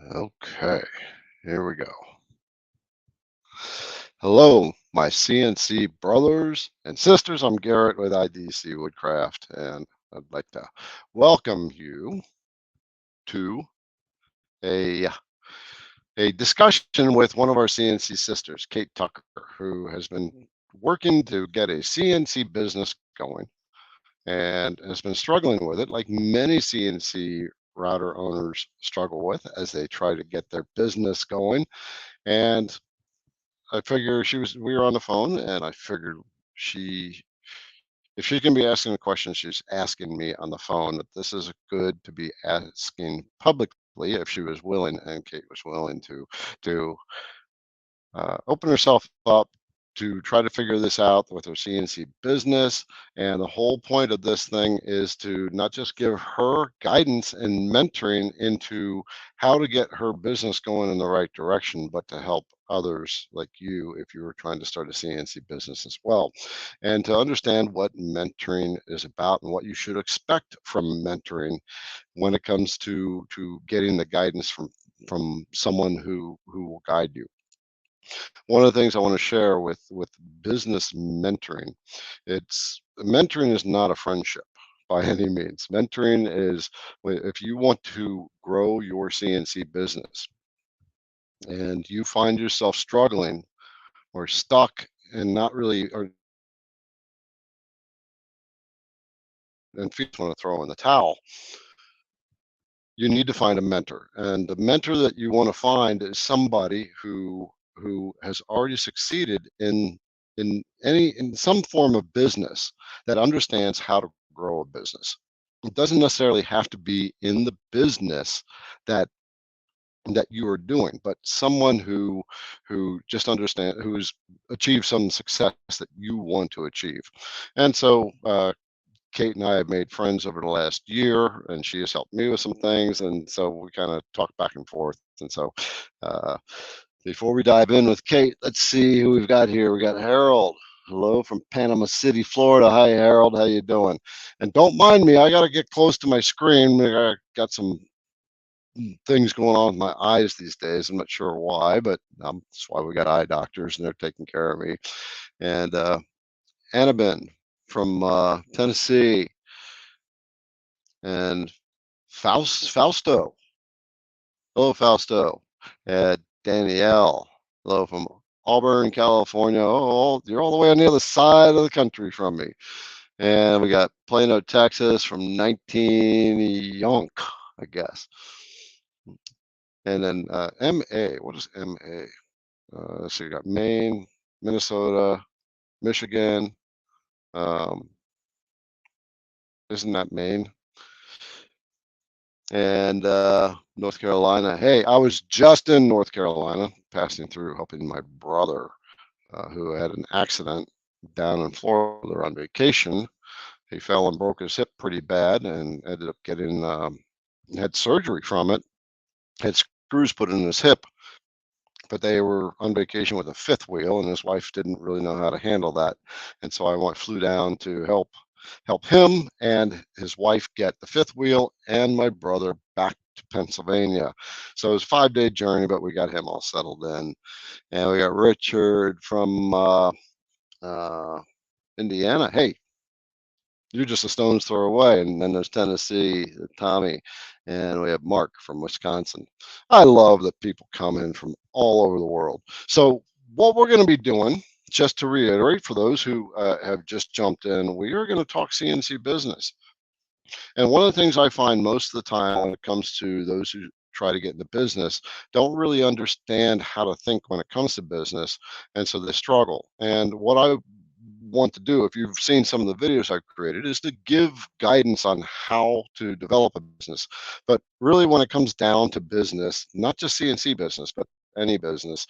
Okay, here we go. Hello, my CNC brothers and sisters. I'm Garrett with IDC Woodcraft, and I'd like to welcome you to a a discussion with one of our CNC sisters, Kate Tucker, who has been working to get a CNC business going and has been struggling with it, like many CNC router owners struggle with as they try to get their business going. And I figure we were on the phone, and I figured she, if she's going to be asking the questions she's asking me on the phone, that this is good to be asking publicly if she was willing, and Kate was willing to open herself up to try to figure this out with her CNC business. And the whole point of this thing is to not just give her guidance and mentoring into how to get her business going in the right direction, but to help others like you if you were trying to start a CNC business as well. And to understand what mentoring is about and what you should expect from mentoring when it comes to getting the guidance from someone who will guide you. One of the things I want to share with business mentoring, it's mentoring is not a friendship by any means. Mentoring is if you want to grow your CNC business and you find yourself struggling or stuck and not really or and just want to throw in the towel, you need to find a mentor. And the mentor that you want to find is somebody who has already succeeded in some form of business, that understands how to grow a business. It doesn't necessarily have to be in the business that that you are doing, but someone who just understand, who's achieved some success that you want to achieve. And so Kate and I have made friends over the last year, and she has helped me with some things, and so we kind of talk back and forth. And so, uh, before we dive in with Kate, let's see who we've got here. We got Harold. Hello from Panama City, Florida. Hi, Harold. How you doing? And don't mind me. I got to get close to my screen. I got some things going on with my eyes these days. I'm not sure why, but that's why we got eye doctors, and they're taking care of me. And Annabin from Tennessee, and Fausto. Hello, Fausto. Danielle. Hello from Auburn, California. Oh, you're all the way on the other side of the country from me. And we got Plano, Texas from 19 Yonk, I guess. And then MA. What is MA? So you got Maine, Minnesota, Michigan. Um, isn't that Maine? And North Carolina. Hey, I was just in North Carolina, passing through, helping my brother who had an accident down in Florida on vacation. He fell and broke his hip pretty bad, and ended up getting had surgery from it. Had screws put in his hip, but they were on vacation with a fifth wheel, and his wife didn't really know how to handle that. And so flew down to help him and his wife get the fifth wheel and my brother back to Pennsylvania. So it was a 5-day journey, but we got him all settled in. And we got Richard from uh, Indiana. Hey, you're just a stone's throw away. And then there's Tennessee, Tommy, and we have Mark from Wisconsin. I love that people come in from all over the world. So what we're going to be doing, just to reiterate for those who have just jumped in, we are going to talk CNC business. And one of the things I find most of the time when it comes to those who try to get into business don't really understand how to think when it comes to business, and so they struggle. And what I want to do, if you've seen some of the videos I've created, is to give guidance on how to develop a business. But really, when it comes down to business, not just CNC business, but any business,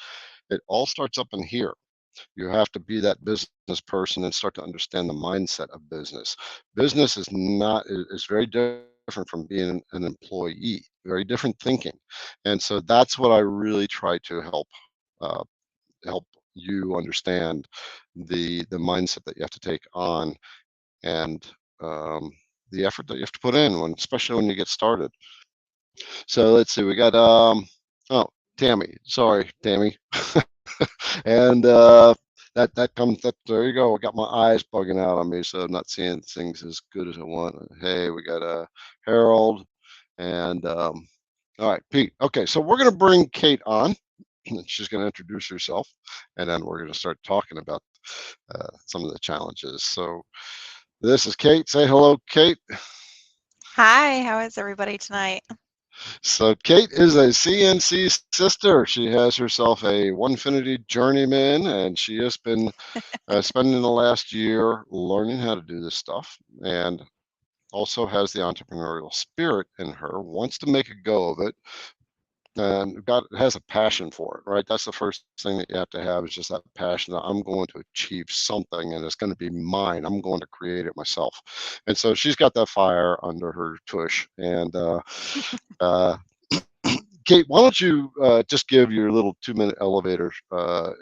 it all starts up in here. You have to be that business person and start to understand the mindset of business. Business is very different from being an employee, very different thinking. And so that's what I really try to uh, help you understand, the mindset that you have to take on, and the effort that you have to put in, especially when you get started. So let's see, we got Oh, Tammy. Sorry, Tammy. And there you go. I got my eyes bugging out on me, so I'm not seeing things as good as I want. Hey, we got Harold and all right, Pete. Okay, so we're gonna bring Kate on. She's gonna introduce herself, and then we're gonna start talking about some of the challenges. So this is Kate. Say hello, Kate. Hi, how is everybody tonight? So Kate is a CNC sister. She has herself a Onefinity journeyman, and she has been spending the last year learning how to do this stuff, and also has the entrepreneurial spirit in her. Wants to make a go of it, and has a passion for it. Right, that's the first thing that you have to have is just that passion. That I'm going to achieve something, and it's going to be mine. I'm going to create it myself, and so she's got that fire under her tush, and uh, Kate, why don't you just give your little 2-minute elevator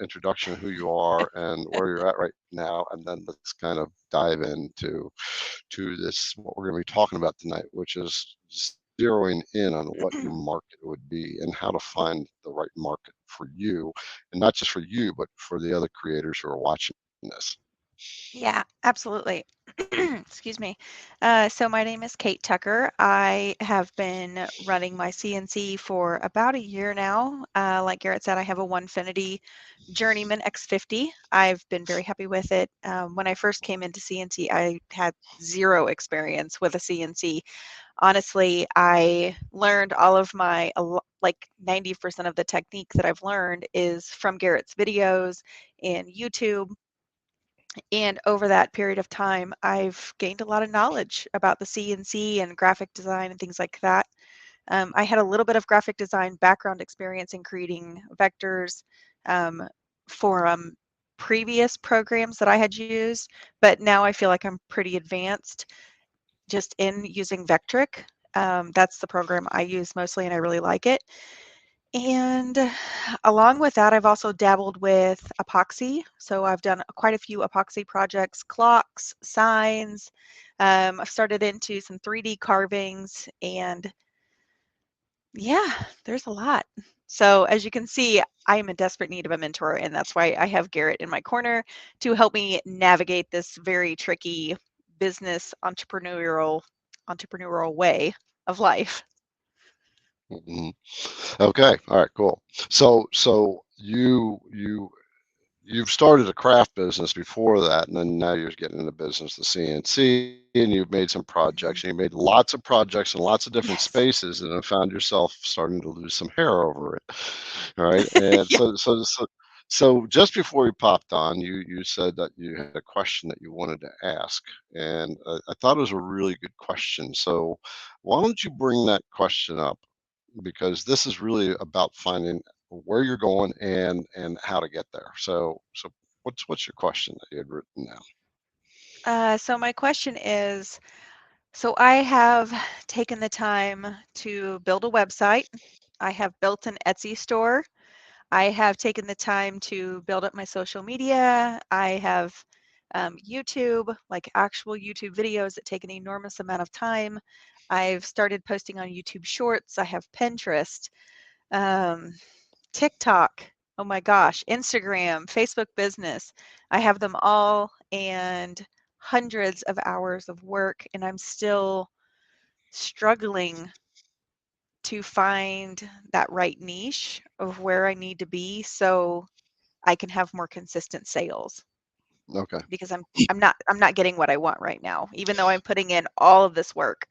introduction of who you are and where you're at right now, and then let's kind of dive into this what we're going to be talking about tonight, which is zeroing in on what your market would be and how to find the right market for you, and not just for you, but for the other creators who are watching this. Yeah, absolutely. Excuse me. So my name is Kate Tucker. I have been running my CNC for about a year now. Like Garrett said, I have a Onefinity Journeyman X50. I've been very happy with it. When I first came into CNC, I had zero experience with a CNC. Honestly, I learned all of like 90% of the technique that I've learned is from Garrett's videos and YouTube. And over that period of time, I've gained a lot of knowledge about the CNC and graphic design and things like that. I had a little bit of graphic design background experience in creating vectors um, for previous programs that I had used, but now I feel like I'm pretty advanced just in using Vectric. That's the program I use mostly, and I really like it. And along with that, I've also dabbled with epoxy. So I've done quite a few epoxy projects, clocks, signs. I've started into some 3D carvings, and yeah, there's a lot. So as you can see, I am in desperate need of a mentor, and that's why I have Garrett in my corner to help me navigate this very tricky business entrepreneurial way of life. Mhm. Okay, all right, cool. So you've started a craft business before that, and then now you're getting into business, the CNC, and you've made some Mhm. projects, and you made lots of projects in lots of different Yes. spaces, and have found yourself starting to lose some hair over it. All right, and Yeah. so just before we popped on, you said that you had a question that you wanted to ask, and I thought it was a really good question. So why don't you bring that question up? Because this is really about finding where you're going and how to get there. So what's your question that you had written down? So my question is, so I have taken the time to build a website. I have built an Etsy store. I have taken the time to build up my social media. I have YouTube, like actual YouTube videos that take an enormous amount of time. I've started posting on YouTube Shorts. I have Pinterest, um, TikTok. Oh my gosh, Instagram, Facebook Business. I have them all and hundreds of hours of work, and I'm still struggling to find that right niche of where I need to be so I can have more consistent sales Okay. because I'm not getting what I want right now, even though I'm putting in all of this work.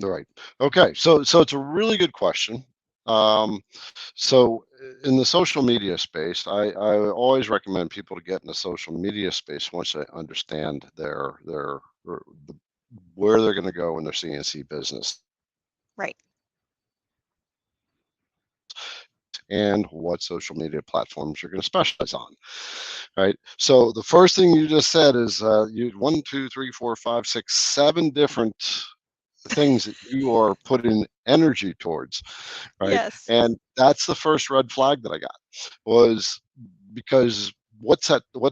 All right. Okay. So it's a really good question. Um, so in the social media space, I always recommend people to get in the social media space once they understand their the, where they're going to go in their CNC business Right. and what social media platforms you're going to specialize on. Right. So the first thing you just said is you 1, 2, 3, 4, 5, 6, 7 different things that you are putting energy towards, right? Yes. And that's the first red flag that I got was because what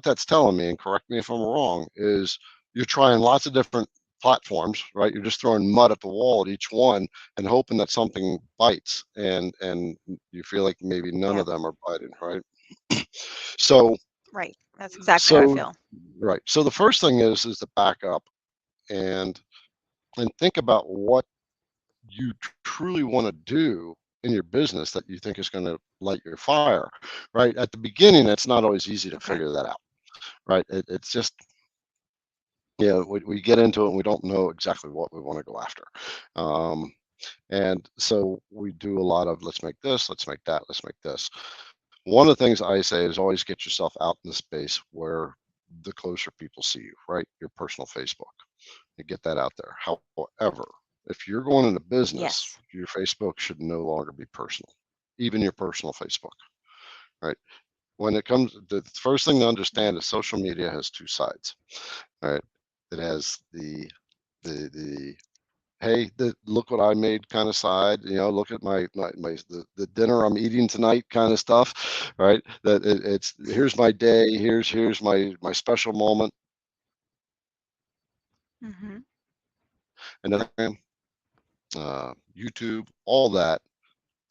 that's telling me, and correct me if I'm wrong, is you're trying lots of different platforms, right? You're just throwing mud at the wall at each one and hoping that something bites, and you feel like maybe none Yeah. of them are biting, right? So Right. That's exactly how I so feel. right. So the first thing is to back up and think about what you truly want to do in your business that you think is going to light your fire, right? At the beginning, it's not always easy to Okay. figure that out, right? It's just, we get into it and we don't know exactly what we want to go after. Um, and so we do a lot of let's make this, let's make that, let's make this. One of the things I say is always get yourself out in the space where the closer people see you, right? Your personal Facebook, and get that out there. However, if you're going into business, Yes. your Facebook should no longer be personal, even your personal Facebook, right? When it comes, the first thing to understand is social media has two sides, right? It has the hey, look what I made kind of side, look at the dinner I'm eating tonight kind of stuff, right? That it's here's my day, here's my special moment, Mm-hmm. and then YouTube, all that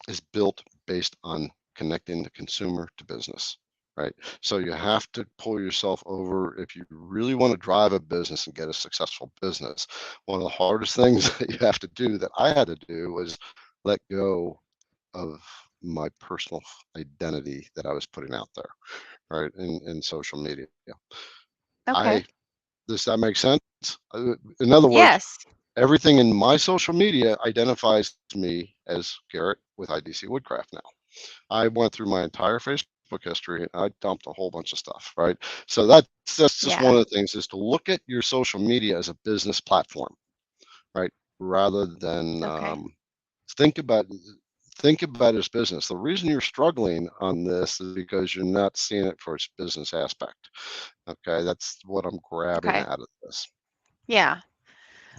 is built based on connecting the consumer to business, right? So you have to pull yourself over if you really want to drive a business and get a successful business. One of the hardest things that you have to do that I had to do was let go of my personal identity that I was putting out there, right? In social media. Okay. I Does that make sense? In other words, Yes. everything in my social media identifies me as Garrett with IDC Woodcraft now. I went through my entire Facebook history and I dumped a whole bunch of stuff, right? So that's just Yeah. one of the things, is to look at your social media as a business platform, right? Rather than Okay. think about think about it as business. The reason you're struggling on this is because you're not seeing it for its business aspect. Okay, that's what I'm grabbing Okay. out of this. Yeah.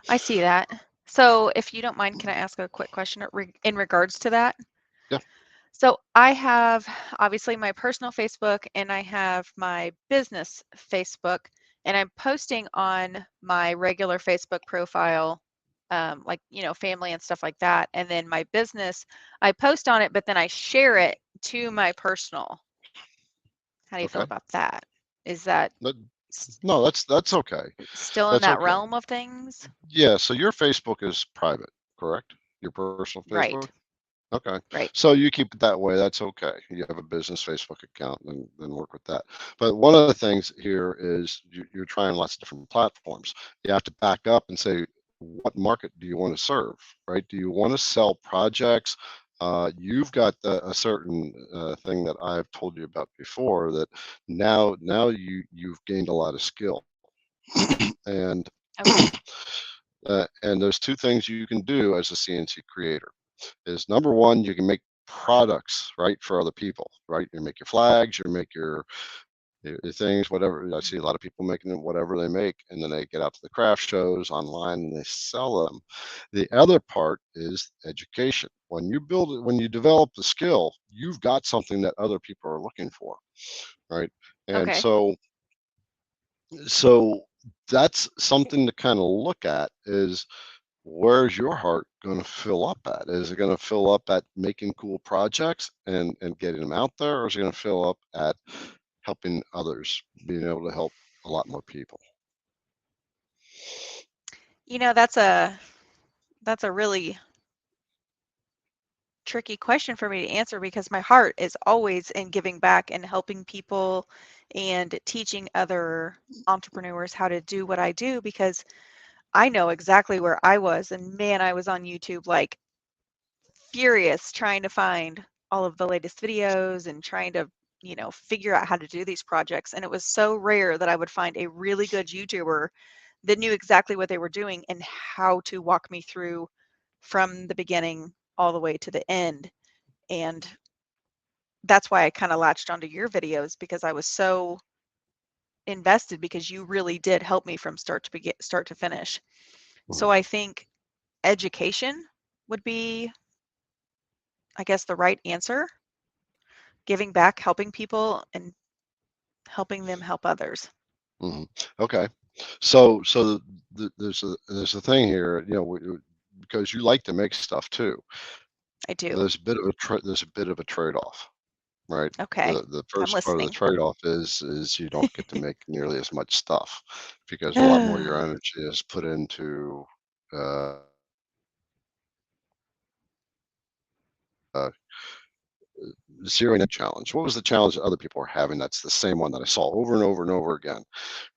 I see that. So, if you don't mind, can I ask a quick question in regards to that? Yeah. So, I have obviously my personal Facebook and I have my business Facebook, and I'm posting on my regular Facebook profile, like, family and stuff like that. And then my business, I post on it, but then I share it to my personal. How do you feel Okay. about that? Is that But s- no, that's okay. still in That's that okay. realm of things? Yeah. So your Facebook is private, correct? Your personal Facebook. Right. Okay. Right. So you keep it that way. That's okay. You have a business Facebook account, and then work with that. But one of the things here is you're trying lots of different platforms. You have to back up and say, what market do you want to serve, right? Do you want to sell projects? You've got a certain thing that I've told you about before, that now you've gained a lot of skill, and Okay. and there's two things you can do as a CNC creator. Is number one, you can make products, right, for other people, right? You make your flags, you make your things, whatever. I see a lot of people making whatever they make, and then they get out to the craft shows online and they sell them. The other part is education. When you build it, when you develop the skill, you've got something that other people are looking for, right? And Okay. so that's something to kind of look at, is where's your heart going to fill up at? Is it going to fill up at making cool projects and getting them out there, or is it going to fill up at helping others, being able to help a lot more people? That's a really tricky question for me to answer because my heart is always in giving back and helping people and teaching other entrepreneurs how to do what I do, because I know exactly where I was, and man, I was on YouTube like furious trying to find all of the latest videos and trying to, figure out how to do these projects. And it was so rare that I would find a really good YouTuber that knew exactly what they were doing and how to walk me through from the beginning all the way to the end. And that's why I kind of latched onto your videos, because I was so invested, because you really did help me from start to finish. So I think education would be, I guess, the right answer. Giving back, helping people, and helping them help others. Hmm. Okay. There's a thing here, because you like to make stuff too. I do. There's a bit of a trade-off, right? Okay. The I'm first part of the listening. trade-off is you don't get to make nearly as much stuff because a lot more of your energy is put into zeroing in challenge. What was the challenge that other people are having? That's the same one that I saw over and over and over again,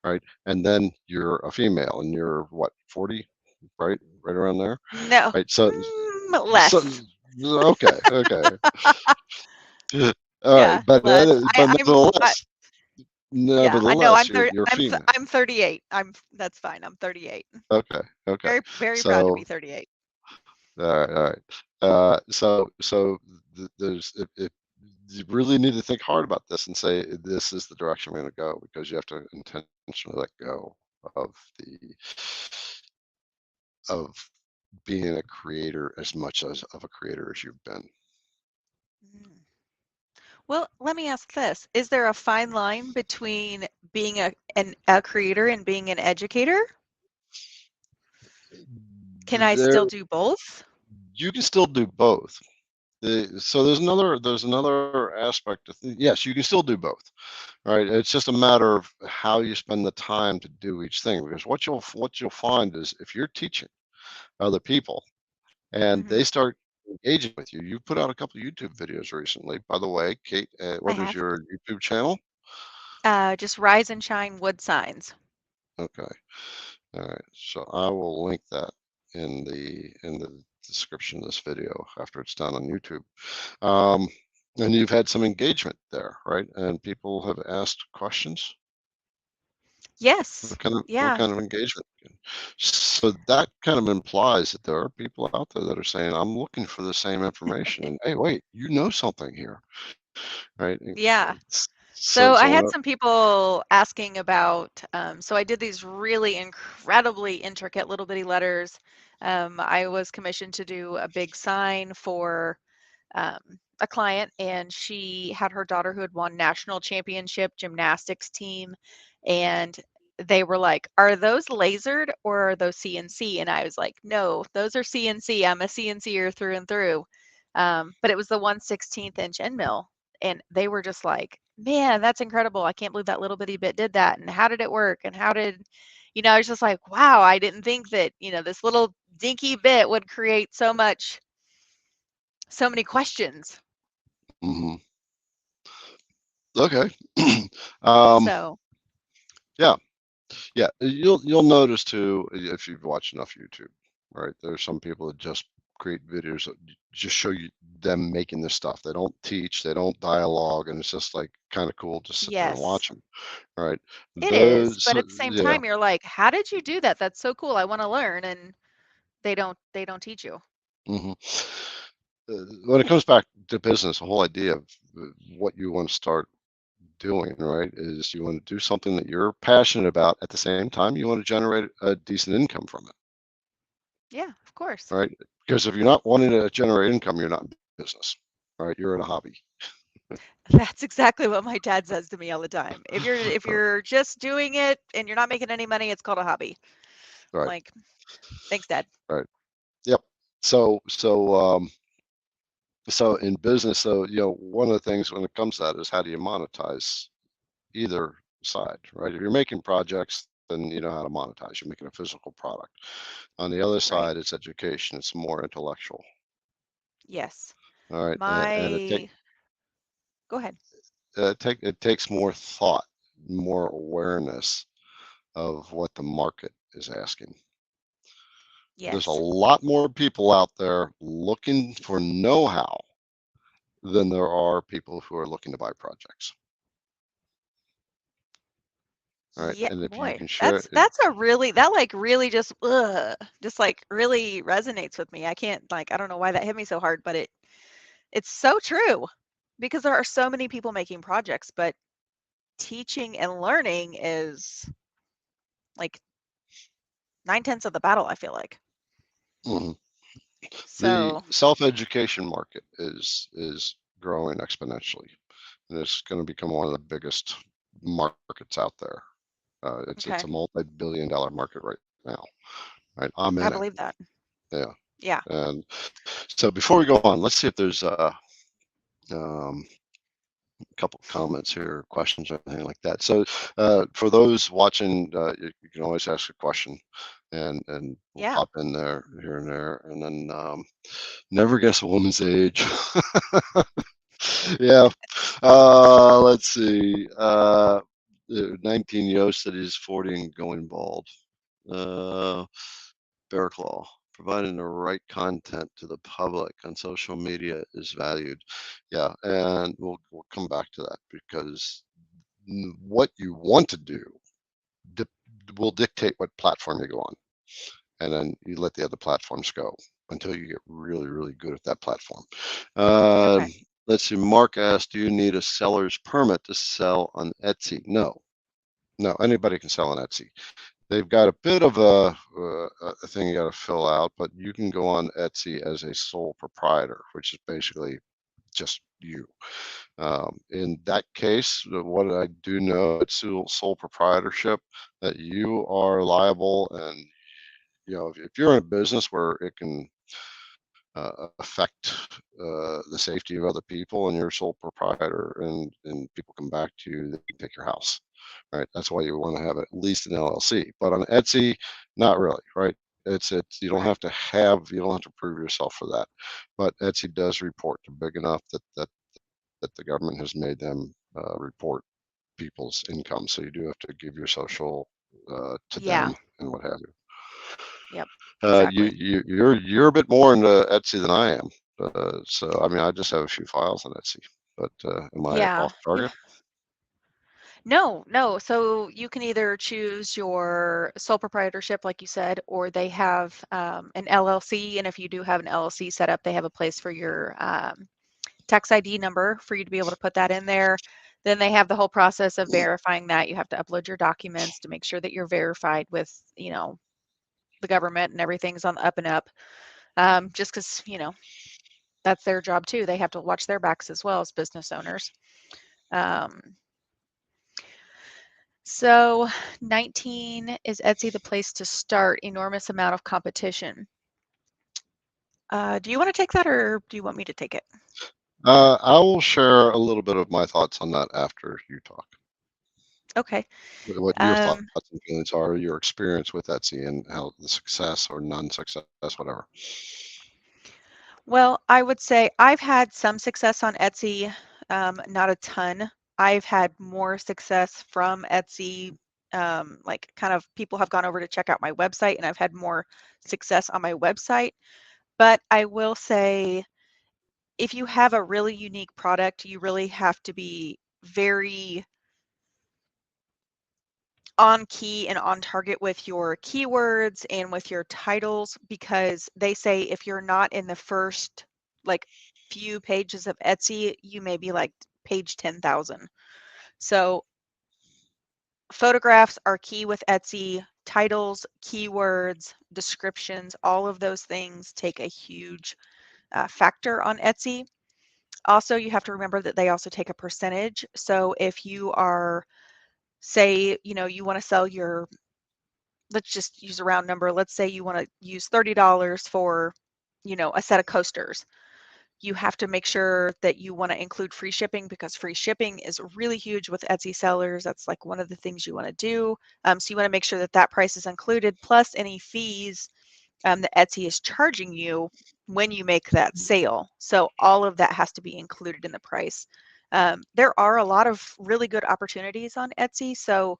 right? And then you're a female and you're what, 40, right? Right around there, No, right? So, so less. okay. All right, Yeah, less. but I yeah, I know nevertheless, you're female. I'm 38. That's fine. I'm 38. Okay. Very, very proud to So, be 38. all right. There's if you really need to think hard about this and say this is the direction I'm going to go because you have to intentionally let go of the of being a creator as much as of a creator as you've been. Mm. Well, let me ask this. Is there a fine line between being a creator and being an educator? Can I There, still do both? you can still do both. So there's another aspect of yes, you can still do both. Right? It's just a matter of how you spend the time to do each thing. Because what you'll find is if you're teaching other people and Hmm. they start engaging with you, you put out a couple of YouTube videos recently. By the way, Kate, I what is have. your YouTube channel? Just rise and shine wood signs. Okay, all right. So I will link that in the description of this video after it's done on YouTube. Um, and you've had some engagement there, right? And people have asked questions. Yes. What Yeah. kind of engagement? So that kind of implies that there are people out there that are saying, "I'm looking for the same information," and hey, wait, you know something here, right? Yeah. So So I so had when some people asking about, so I did these really incredibly intricate little bitty letters. I was commissioned to do a big sign for um, a client, and she had her daughter who had won national championship gymnastics team, and they were like, "Are those lasered or are those CNC?" And I was like, "No, those are CNC. I'm a CNCer through and through." But it was the 1/16 inch end mill, and they were just like, "Man, that's incredible! I can't believe that little bitty bit did that. And how did it work? And how did?" I was just like, "Wow! I didn't think that this little dinky bit would create so many questions." mhm. Okay. um, So, yeah, yeah. You'll notice too if you've watched enough YouTube, right? There's some people that just create videos that just show you them making this stuff. They don't teach, they don't dialogue, and it's just like kind of cool to sit there and yes, watch them, right? it is. Those, But at the same yeah. time, you're like, "How did you do that? That's so cool. I want to learn." And they don't teach you. hmm when it comes back to business, the whole idea of what you want to start doing, right, is you want to do something that you're passionate about. At the same time, you want to generate a decent income from it, Yeah, of course. right? Because if you're not wanting to generate income, you're not in business, right? You're in a hobby, That's exactly what my dad says to me all the time. If you're just doing it and you're not making any money, it's called a hobby. I'm right? like, "Thanks, Dad." Right. Yep. So in business, one of the things when it comes to that is how do you monetize either side, right? If you're making projects, then you know how to monetize. You're making a physical product. On the other Right. side, it's education. It's more intellectual. Yes. All right, and My Go ahead. it takes more thought, more awareness of what the market is asking. There's a Yes. lot more people out there looking for know-how than there are people who are looking to buy projects. All right, Yeah, and if you boy, can share, that's a really that like really just like really resonates with me. I can't like I don't know why that hit me so hard, but it's so true because there are so many people making projects, but teaching and learning is like 9/10 of the battle, I feel like. mhm. The So, self-education market is growing exponentially, and it's going to become one of the biggest markets out there. It's Okay. a multi-billion-dollar market right now. Right, I'm I in it. believe that. Yeah, Yeah. and so before we go on, let's see if there's um, a couple comments here, questions, or anything like that. So for those watching, you can always ask a question, and we'll Yeah. pop in there here and there, and then never guess a woman's age. Yeah. Let's see. 19 Yost said he's 40 and going bald. Bear Claw, providing the right content to the public on social media is valued. Yeah, and we'll come back to that because what you want to do di will dictate what platform you go on, and then you let the other platforms go until you get really, really good at that platform. Okay. Let's see. Mark asked, "Do you need a seller's permit to sell on Etsy?" No, no. Anybody can sell on Etsy. They've got a bit of a thing you got to fill out, but you can go on Etsy as a sole proprietor, which is basically just you. In that case, what I do know at sole proprietorship, that you are liable, and if you're in a business where it can affect the safety of other people, and you're a sole proprietor, and people come back to you, they can take your house. Right, that's why you want to have at least an LLC. But on Etsy, not really. Right, it's Right. you don't have to prove yourself for that. But Etsy does report. They're big enough that the government has made them report people's income. So you do have to give your social to Yeah. them and what have you. Yep. You Exactly. you're a bit more into Etsy than I am. So I mean, I just have a few files on Etsy. But am I Yeah. off target? No, no. So you can either choose your sole proprietorship, like you said, or they have an LLC. And if you do have an LLC set up, they have a place for your tax ID number for you to be able to put that in there. Then they have the whole process of verifying that. You have to upload your documents to make sure that you're verified with, the government and everything's on the up and up. Just because, that's their job too. They have to watch their backs as well as business owners. Um, So 19, is Etsy the place to start? Enormous amount of competition. Do you want to take that or do you want me to take it? I will share a little bit of my thoughts on that after you talk. Okay. What your thoughts Um, and feelings are, your experience with Etsy, and how the success or non-success, whatever. well, I would say I've had some success on Etsy, not a ton. I've had more success from Etsy, like kind of people have gone over to check out my website and I've had more success on my website. But I will say if you have a really unique product, you really have to be very on key and on target with your keywords and with your titles, because they say if you're not in the first like few pages of Etsy, you may be like page 10,000. So photographs are key with Etsy, titles, keywords, descriptions, all of those things take a huge factor on Etsy. Also, you have to remember that they also take a percentage. So if you are, say, you want to sell your, let's just use a round number. Let's say you want to use $30 for, a set of coasters. You have to make sure that you want to include free shipping, because free shipping is really huge with Etsy sellers. That's like one of the things you want to do. So you want to make sure that that price is included, plus any fees that Etsy is charging you when you make that sale. So all of that has to be included in the price. There are a lot of really good opportunities on Etsy, so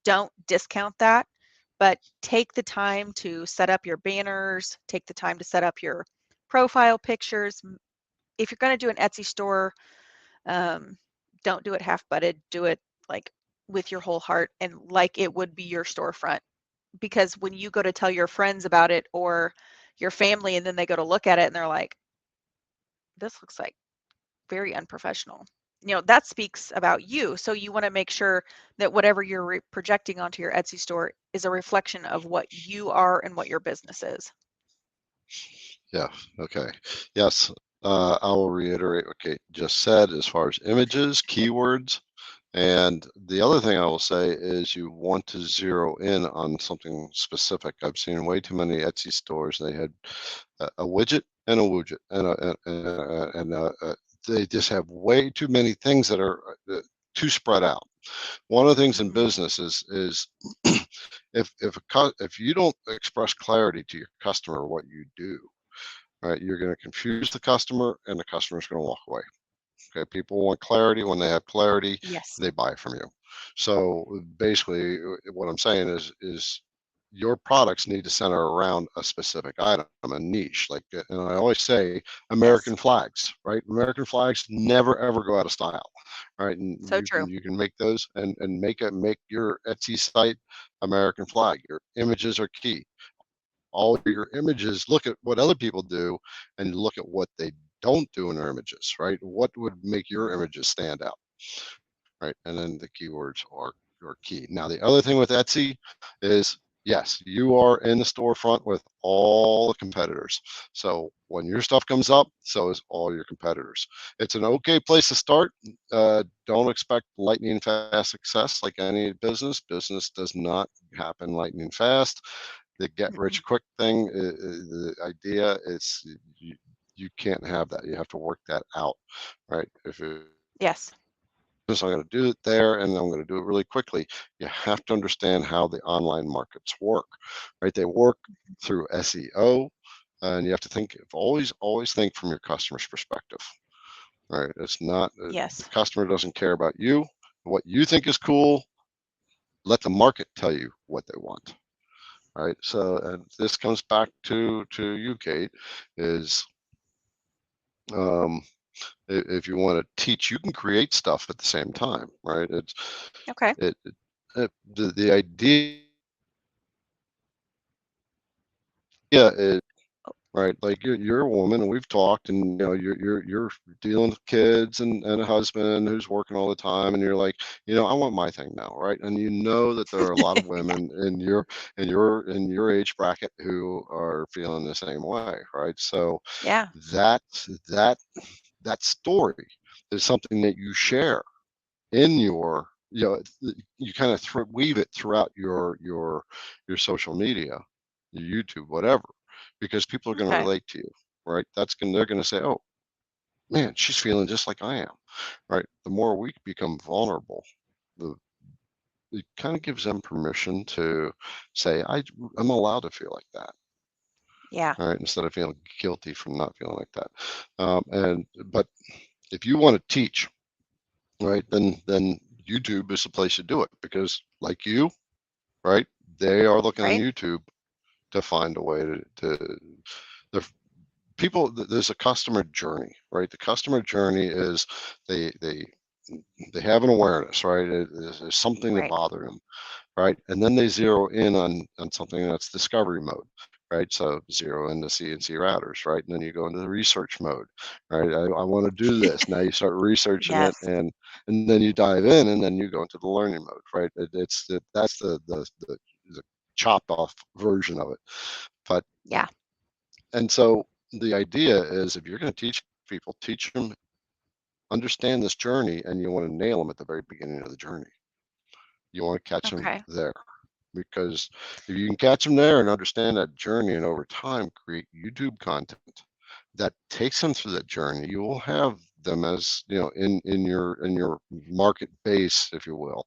don't discount that, but take the time to set up your banners, take the time to set up your profile pictures. If you're going to do an Etsy store, um, don't do it half-butted. Do it like with your whole heart and like it would be your storefront, because when you go to tell your friends about it or your family and then they go to look at it and they're like, this looks like very unprofessional. That speaks about you. So you want to make sure that whatever you're projecting onto your Etsy store is a reflection of what you are and what your business is. Yeah. Okay. Yes. I will reiterate what Kate just said as far as images, keywords. And the other thing I will say is you want to zero in on something specific. I've seen way too many Etsy stores. They had a widget and a widget, and they just have way too many things that are too spread out. One of the things in Mhm. business is if you don't express clarity to your customer what you do, right, you're going to confuse the customer, and the customer is going to walk away. Okay, people want clarity. When they have clarity, Yes. they buy from you. So basically, what I'm saying is your products need to center around a specific item, a niche. Like, and I always say, Yes. American flags, right? American flags never ever go out of style, right? And So you can true. you can make those and make your Etsy site American flag. Your images are key. All your images, look at what other people do and look at what they don't do in their images, right? What would make your Mhm. images stand out, right? And then the keywords are key. Now, the other thing with Etsy is, yes, you are in the storefront with all the competitors. So when your stuff comes up, so is all your competitors. It's an okay place to start. Don't expect lightning fast success like any business. Business does not happen lightning fast. The get Mm-mm. rich quick thing, the idea is you can't have that. You have to work that out, right? If it Yes. business, I'm going to do it there and I'm going to do it really quickly. You have to understand how the online markets work, right? They work through SEO, and you have to think, always think from your customer's perspective, right? It's not, the Yes. customer doesn't care about you. What you think is cool, let the market tell you what they want, right? So, and this comes back to you, Kate, is um, if you want to teach, you can create stuff at the same time, right? Okay. The idea is, right, like you're a woman and we've talked, and you're dealing with kids and a husband who's working all the time, and you're like, I want my thing now, right? And you know that there are a lot of women in your age bracket who are feeling the same way, right? So Yeah. that that that story is something that you share in your, you kind of weave it throughout your social media, your YouTube, whatever, because people are going to Okay. relate to you, right? They're going to say, oh man, she's feeling just like I am, right? The more we become vulnerable, the it kind of gives them permission to say, I'm allowed to feel like that, Yeah. all right, instead of feeling guilty from not feeling like that. But if you want to teach, right, then YouTube is the place to do it, because like you, right, they are looking on Right. YouTube to find a way the people, there's a customer journey, right? The customer journey is they they have an awareness, right? There's something that Right. bothers them, right? And then they zero in on something that's discovery mode, right? So zero in the CNC routers, right? And then you go into the research mode, right? I want to do this. Now you start researching it, Yes. and then you dive in, and then you go into the learning mode, right? That's the chopped off version of it. But Yeah. and so the idea is, if you're going to teach people, teach them, understand this journey, and you want to nail them at the very beginning of the journey. You want to catch them Okay. there, because if you can catch them there and understand that journey, and over time create YouTube content that takes them through that journey, you will have them as, in your market base, if you will.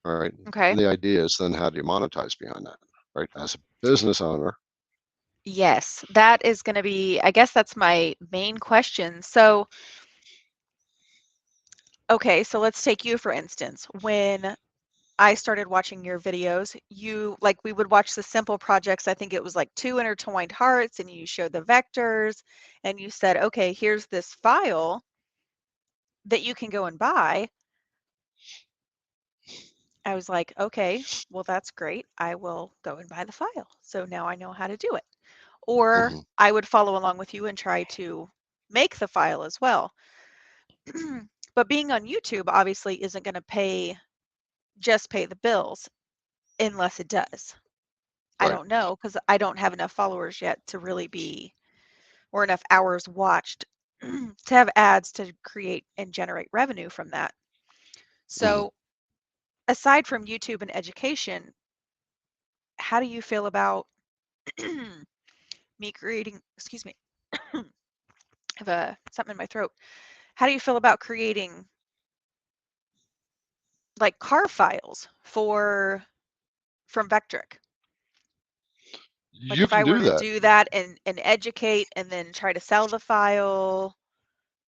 All right. Okay. And the idea is, then how do you monetize behind that, right? As a business owner. Yes. That is going to be, I guess that's my main question. So, okay, so let's take you for instance. When I started watching your videos, we would watch the simple projects. I think it was like two intertwined hearts, and you showed the vectors, and you said, okay, here's this file that you can go and buy. I was like, okay, well, that's great. I will go and buy the file. So now I know how to do it. Or Mhm. I would follow along with you and try to make the file as well. But being on YouTube obviously isn't going to pay the bills unless it does. I Right. don't know because I don't have enough followers yet to really be, or enough hours watched to have ads to create and generate revenue from that. So aside from YouTube and education, how do you feel about me creating, excuse me, I have something in my throat. How do you feel about creating like car files from Vectric? Like You if can I were do to that. do that and educate and then try to sell the file,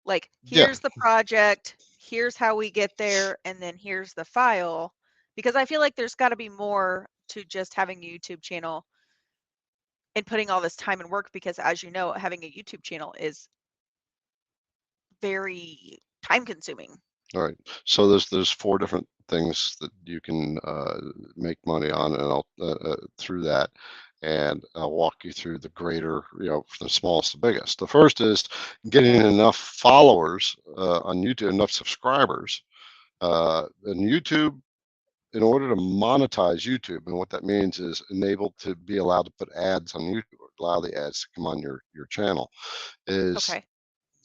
like Yeah. here's the project, here's how we get there, and then here's the file. Because I feel like there's got to be more to just having a YouTube channel and putting all this time and work, because as you know, having a YouTube channel is very time consuming. All right. So there's 4 different things that you can make money on, and I'll through that, and I'll walk you through the greater, from the smallest to biggest. The first is getting Okay. enough followers on YouTube, enough subscribers. And YouTube, in order to monetize YouTube, and what that means is enabled to be allowed to put ads on YouTube, or allow the ads to come on your channel, is Okay.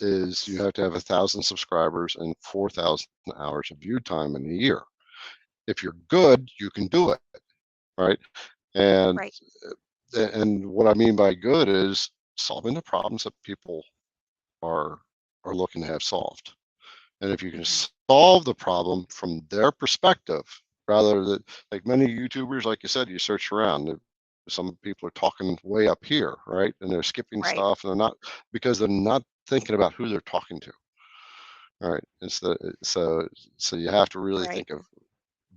you have to have 1,000 subscribers and 4,000 hours of view time in a year. If you're good, you can do it, right? And Right. what I mean by good is solving the problems that people are looking to have solved. And if you can Hmm. solve the problem from their perspective, rather than, like many YouTubers, like you said, you search around. Some people are talking way up here, right? And they're skipping Right. stuff, and they're not, because they're not thinking about who they're talking to. All right. So you have to really Right. think of,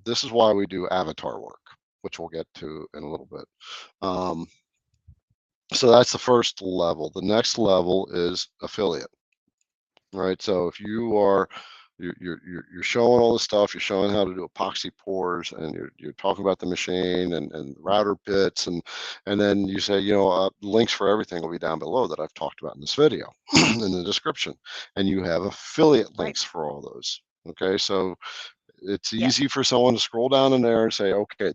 this is why we do avatar work, which we'll get to in a little bit. Um, so that's the first level. The next level is affiliate. Right. So if you're showing all the stuff, you're showing how to do epoxy pours, and you're talking about the machine and router bits, and then you say, links for everything will be down below that I've talked about in this video in the description, and you have affiliate Right. links for all those. Okay, so it's Yes. easy for someone to scroll down in there and say, okay,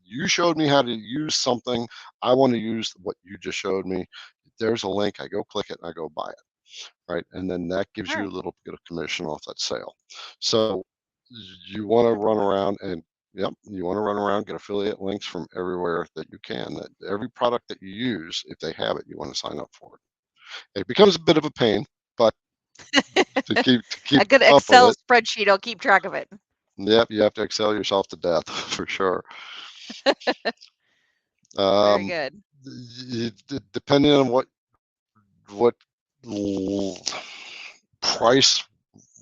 you showed me how to use something. I want to use what you just showed me. There's a link. I go click it and I go buy it. Right. And then that gives All you a right. little bit of commission off that sale. So you want to That's a run lot. around and, yep, you want to run around, get affiliate links from everywhere that you can. That every product that you use, if they have it, you want to sign up for it. It becomes a bit of a pain, but to keep A good up with Excel it, spreadsheet will keep track of it. yep, you have to excel yourself to death for sure. Very Um, good. Depending on what l- price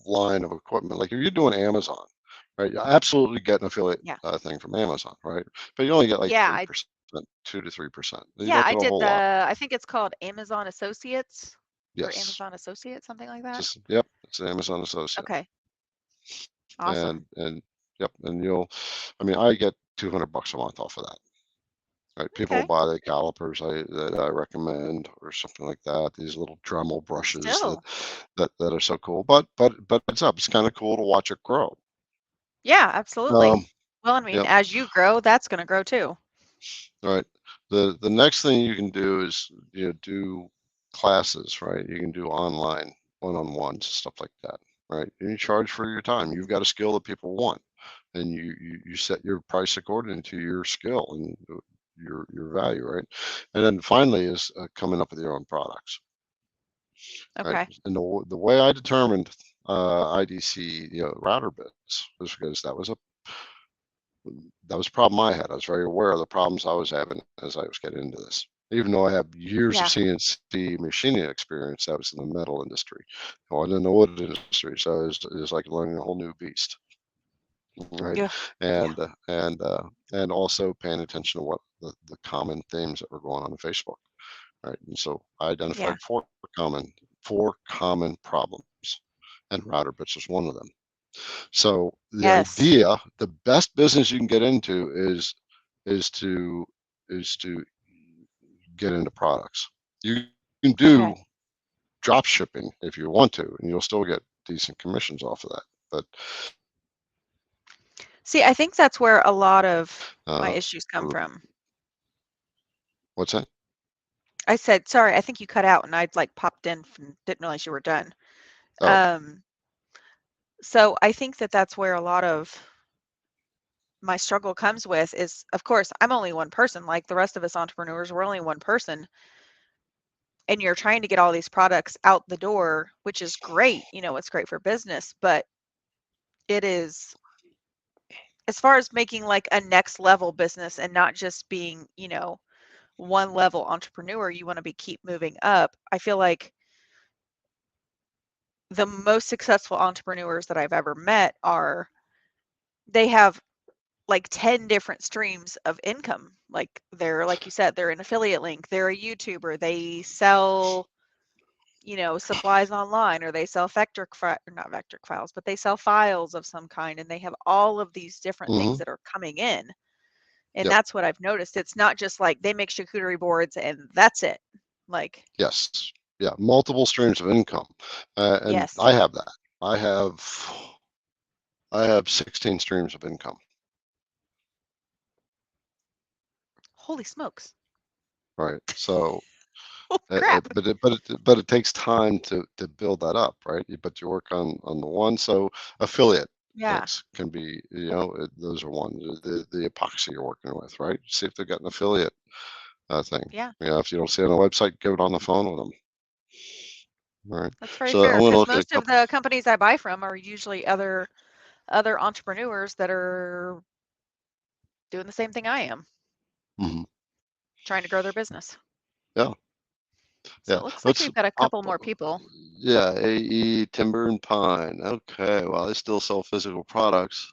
line of equipment, like if you're doing Amazon, right, you absolutely get an affiliate Yeah. thing from Amazon, right? But you only get like Yeah. 3%, 2 to 3%. You Yeah. don't I get a did whole lot. I think it's called Amazon Associates or Yes, Amazon Associates, something like that. just yep, it's an Amazon associate, Okay. and Awesome. yep, and I mean, I get $200 a month off of that. Right, people Okay. buy the calipers that I recommend, or something like that. These little Dremel brushes Still. that are so cool. But it's up. It's kind of cool to watch it grow. Yeah, absolutely. Um, Well, I mean, yep. as you grow, that's going to grow too. All right. The next thing you can do is do classes. Right. You can do online one-on-ones, stuff like that. Right. And you charge for your time. You've got a skill that people want, and you set your price according to your skill and your value. Right. And then finally is coming up with your own products. Right. Okay. And the way I determined IDC router bits was because that was a problem I had. I was very aware of the problems I was having as I was getting into this. Even though I have years of Yeah. CNC machining experience, that was in the metal industry. I wasn't in the wood industry, so it was like learning a whole new beast, right? Yeah. Yeah. And also paying attention to what the common themes that were going on in Facebook, right? And so I Yeah. identified four common problems, and router bits was one of them. So Yes. the best business you can get into is to is to get into products. You can do Okay. drop shipping if you want to, and you'll still get decent commissions off of that. But See, I think that's where a lot of my uh, issues come from. what's that? I said, sorry, I think you cut out and I'd like popped in and didn't realize you were done. Oh, Um, So I think that that's where a lot of my struggle comes with is, of course, I'm only one person. Like the rest of us entrepreneurs, we're only one person. And you're trying to get all these products out the door, which is great. It's great for business, but it is, as far as making like a next level business and not just being, one level entrepreneur, you want to be keep moving up. I feel like the most successful entrepreneurs that I've ever met they have like 10 different streams of income. Like like you said, they're an affiliate link, they're a YouTuber, they sell, supplies online, or they sell not vector files, but they sell files of some kind, and they have all of these different things Mm-hmm. that are coming in. And Yep. that's what I've noticed. It's not just like they make charcuterie boards and that's it. Like, Yes. Yeah. Multiple streams of income, and yes. I have that. I have I have 16 streams of income. Holy smokes. Right. So, Oh, crap. but it takes time to build that up, right? But you work on the one. So affiliate Yeah. links can be, those are one. The epoxy you're working with, right? See if they've got an affiliate thing. Yeah. If you don't see it on a website, get it on the phone with them. All right. That's very So I'm fair, going to because look at a most of couple. the companies I buy from are usually other entrepreneurs that are doing the same thing I am, Mhm. trying to grow their business. Yeah. So Yeah. it looks like Let's we've got a pop. couple more people. Yeah. AE Timber and Pine. Okay. Well, they still sell physical products,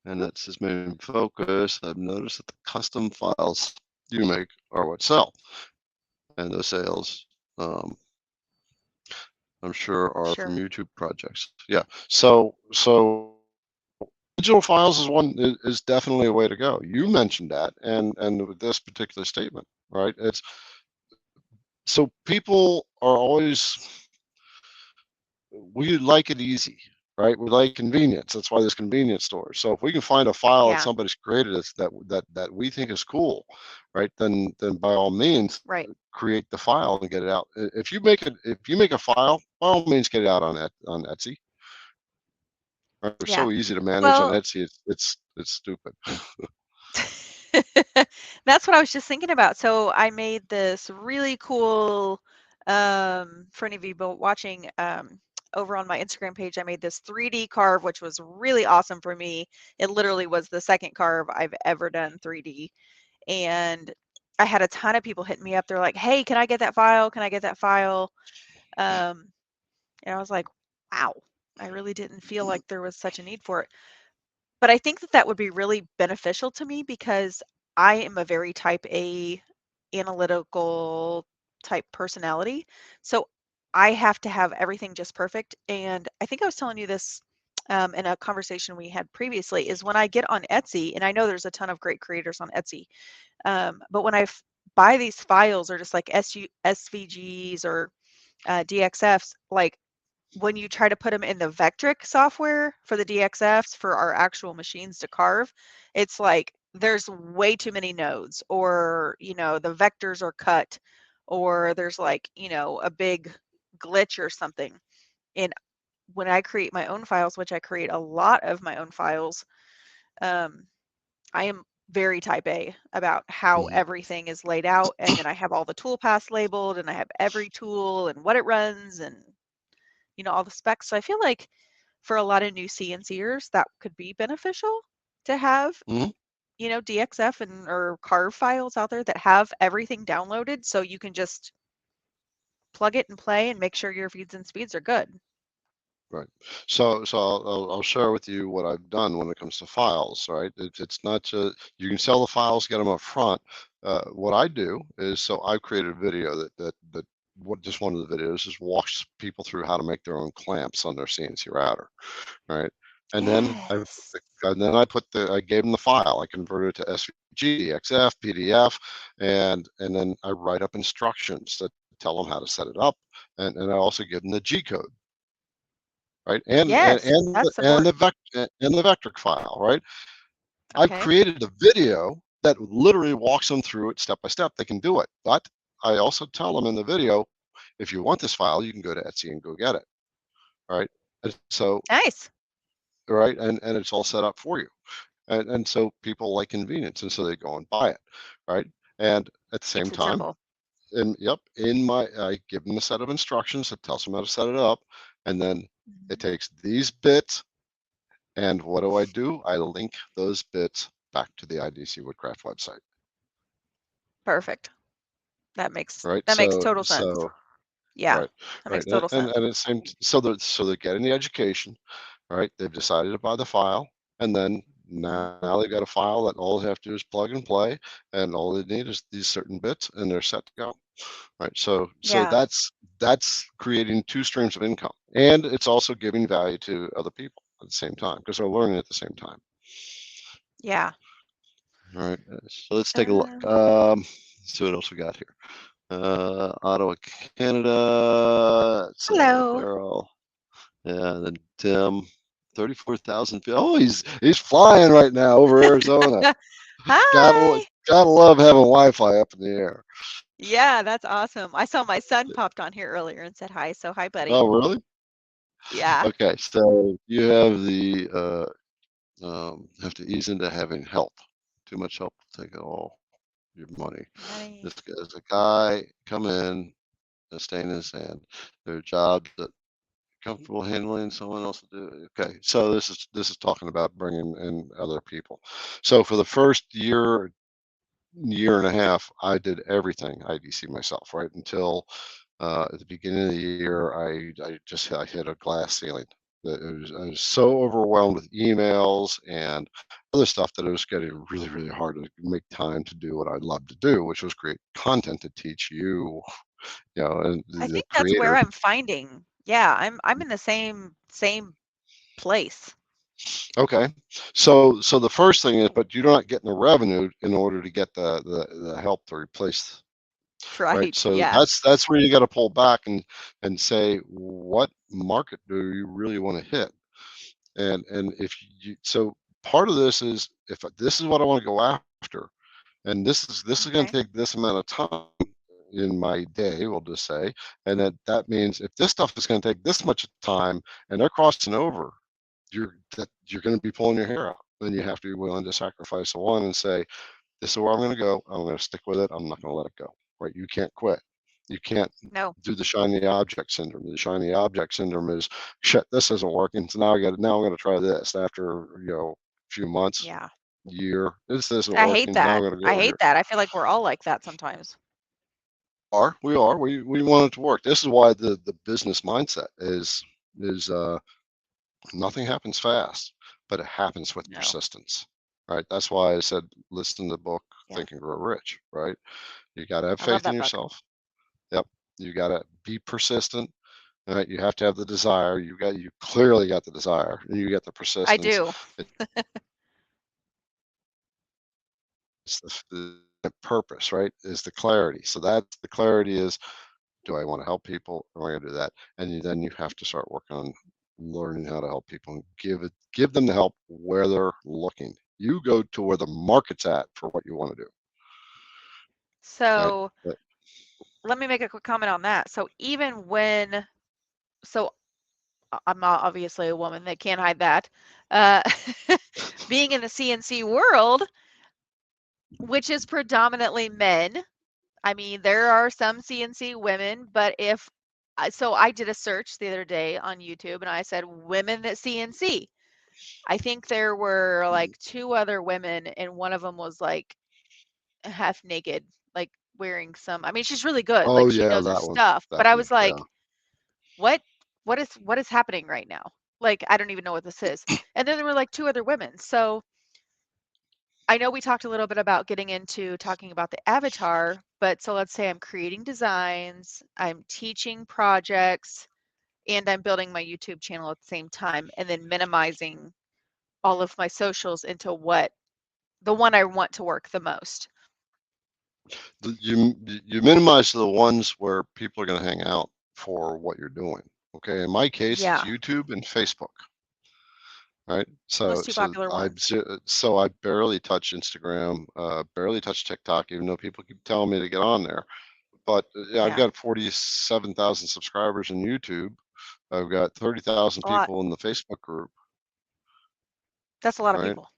and that's his main focus. I've noticed that the custom files you make are what sell, and those sales, I'm sure, are from Sure. YouTube projects. Yeah. So digital files is definitely a way to go. You mentioned that, and with this particular statement, right? It's so people are always, we like it easy, right? We like convenience. That's why there's convenience stores. So if we can find a file that Yeah. somebody's created that we think is cool, right? Then by all means Right. create the file and get it out. If you make a file, by all means get it out on Etsy. Right? They're Yeah. so easy to manage on Well, Etsy. It's stupid. that's what I was just thinking about. So I made this really cool, for any of you watching, over on my Instagram page, I made this 3D carve, which was really awesome for me. It literally was the second carve I've ever done 3D. And I had a ton of people hitting me up. They're like, "Hey, can I get that file? Can I get that file?" Um, and I was like, "Wow, I really didn't feel like there was such a need for it." But I think that that would be really beneficial to me because I am a very type A analytical type personality. So I have to have everything just perfect. And I think I was telling you this, in a conversation we had previously, is when I get on Etsy, and I know there's a ton of great creators on Etsy, but when buy these files, or just like SVGs or DXFs, like when you try to put them in the Vectric software for the DXFs for our actual machines to carve, it's like there's way too many nodes, or the vectors are cut, or there's like a big glitch or something. And when I create my own files, which I create a lot of my own files, um, I am very type A about how Mhm. everything is laid out, and then I have all the tool paths labeled, and I have every tool and what it runs, and all the specs. So I feel like for a lot of new CNCers, that could be beneficial to have, Mhm. DXF and or carve files out there that have everything downloaded, so you can just plug it and play and make sure your feeds and speeds are good. Right. So I'll share with you what I've done when it comes to files. Right. It's not just you can sell the files, get them up front. What I do is, so I've created a video that what just one of the videos is walks people through how to make their own clamps on their CNC router. Right. And then Yes. I gave them the file. I converted it to SVG, XF, PDF, and then I write up instructions that tell them how to set it up, and I also give them the G code, right? Yes, that's important. And the vector file, right? I've Okay. created a video that literally walks them through it step by step. They can do it, but I also tell them in the video, if you want this file, you can go to Etsy and go get it, right? And so, Nice. right, and it's all set up for you. And so people like convenience, and so they go and buy it, right? And at the same Makes it time, simple. and yep, I give them a set of instructions that tells them how to set it up, and then it Mhm. takes these bits, and what do? I link those bits back to the IDC Woodcraft website, Perfect. right? That makes total sense. Yeah, Right, that right, makes total sense. and it's same, so they're getting the education, right? They've decided to buy the file, and then Mhm. now they've got a file that all they have to do is plug and play, and all they need is these certain bits, and they're set to go. Right. So Yeah, that's creating two streams of income, and it's also giving value to other people at the same time because they're learning at the same time. yeah. All right. So let's take a look. Um, See what else we got here. Ottawa, Canada. It's hello. Daryl. Yeah. Then Tim. 34,000 feet. Oh, he's flying right now over Arizona. Hi. Gotta love having Wi-Fi up in the air. Yeah, that's awesome. I saw my son popped on here earlier and said hi. So hi, buddy. Oh, really? Yeah. Okay, so you have have to ease into having help. Too much help will take all your money. Money. This guy's a guy come in and stay in his hand. Their jobs that comfortable handling someone else to do. Okay, so this is talking about bringing in other people. So for the first year and a half, I did everything IDC myself, right until at the beginning of the year, I hit a glass ceiling. I was so overwhelmed with emails and other stuff that it was getting really, really hard to make time to do what I love to do, which was create content to teach you, and I the think that's where creator. I'm finding. Yeah, I'm in the same place. Okay, so the first thing is, but you're not getting the revenue in order to get the help to replace. Right. Right. So Yeah. that's where you got to pull back and say, what market do you really want to hit? And if you so part of this is, if this is what I want to go after, and this is going to Okay. take this amount of time in my day, we'll just say, and that means if this stuff is going to take this much time and they're crossing over, you're going to be pulling your hair out. Then you have to be willing to sacrifice the one and say, this is where I'm going to go. I'm going to stick with it. I'm not going to let it go. Right? You can't quit. You can't No. do the shiny object syndrome. The shiny object syndrome is, shit, this isn't working. So now now I'm going to try this after, a few months, Yeah. year. This isn't I hate working. Now I'm that. going to go I over hate here. that. I feel like we're all like that sometimes. We want it to work. This is why the business mindset is nothing happens fast, but it happens with No. persistence. Right. That's why I said listen to the book Yeah. Think and Grow Rich. Right. You got to have I love faith in that book. yourself. Yep. You got to be persistent. Right. You have to have the desire. You clearly got the desire. You got the I persistence. do. It's the purpose, right? Is the clarity. So that's the clarity is, do I want to help people? Am I going to do that? And then you have to start working on learning how to help people and give them the help where they're looking. You go to where the market's at for what you want to do. Right. So But, let me make a quick comment on that. So even when, so I'm not obviously a woman that can't hide that. Uh, being in the CNC world, which is predominantly men, I mean, there are some CNC women, but so I did a search the other day on YouTube and I said women that CNC. I think there were like two other women, and one of them was like half naked, like wearing some. I mean, she's really good. oh Like she yeah, knows her that one. stuff. But That I one. was Yeah. like, what what is happening right now? Like I don't even know what this is. And then there were like two other women. So I know we talked a little bit about getting into talking about the avatar, but so let's say I'm creating designs, I'm teaching projects, and I'm building my YouTube channel at the same time, and then minimizing all of my socials into the one I want to work the most. You minimize the ones where people are going to hang out for what you're doing. Okay. In my case, it's Yeah, YouTube and Facebook. Right. those So two popular ones. I barely touch Instagram, barely touch TikTok, even though people keep telling me to get on there. But yeah, I've Yeah. got 47,000 subscribers on YouTube. I've got 30,000 A lot. people in the Facebook group, That's a lot of right? people.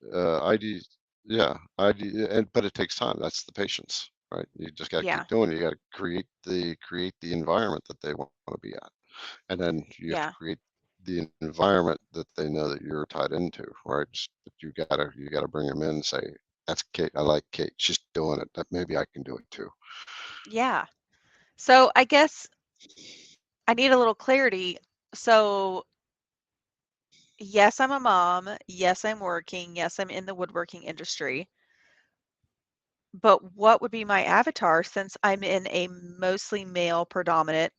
ID, yeah, ID, but it takes time. That's the patience, right? You just got to Yeah. keep doing it. You got to create the environment that they want to be at, and then you have to Yeah. create the environment that they know that you're tied into, right? You gotta bring them in and say, "That's Kate. I like Kate. She's doing it. That maybe I can do it too." Yeah. So I guess I need a little clarity. So yes, I'm a mom. Yes, I'm working. Yes, I'm in the woodworking industry. But what would be my avatar since I'm in a mostly male predominant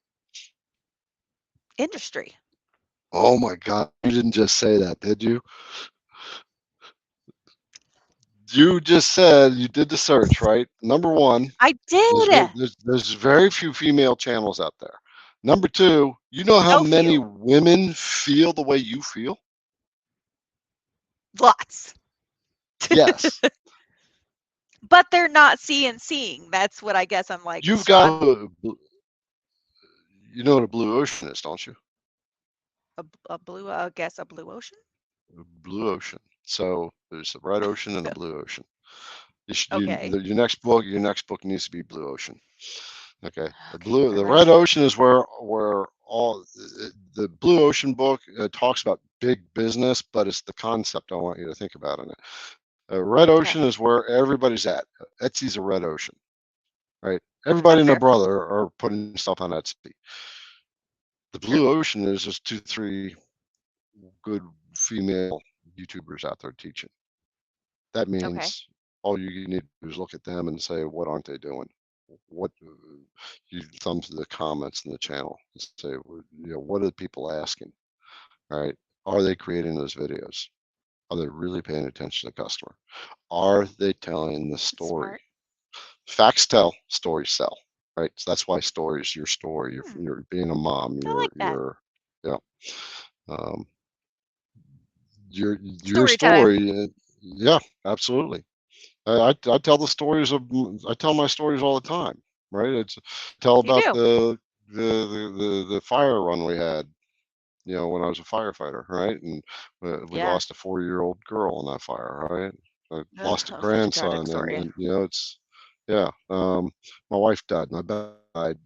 industry? Oh my God! You didn't just say that, did you? You just said you did the search, right? Number one, I did. there's very few female channels out there. Number two, you know how So many few. women feel the way you feel? Lots. Yes. But they're not CNCing. That's what I guess I'm like. You've So I'm got you know what a blue ocean is, don't you? a blue, I guess a blue ocean. Blue ocean. So there's the red ocean and the blue ocean. Okay. Your next book needs to be blue ocean. Okay. Okay. I'm The writing red it. ocean is where all the blue ocean book talks about big business, but it's the concept I want you to think about in it. Red Okay. ocean is where everybody's at. Etsy's a red ocean, right? Everybody That's and their fair. brother are putting stuff on Etsy. The True. blue ocean is just 2, 3 good female YouTubers out there teaching. That Okay. means all you need to do is look at them and say, what aren't they doing? What you thumb through the comments in the channel and say, what are the people asking? All right. Are they creating those videos? Are they really paying attention to the customer? Are they telling the That's story? smart. Facts tell, stories sell, right? So that's why stories, your story, Hmm. you're being a mom, I like that. yeah, um, your Story time. story, yeah, absolutely. I tell the stories of I tell my stories all the time, right? It's tell You about do. the fire run we had, when I was a firefighter, right? And we Yeah. lost a 4-year-old girl in that fire, right? I Ugh, lost a that was such a tragic grandson, and story. it's yeah. My wife died, my dad died.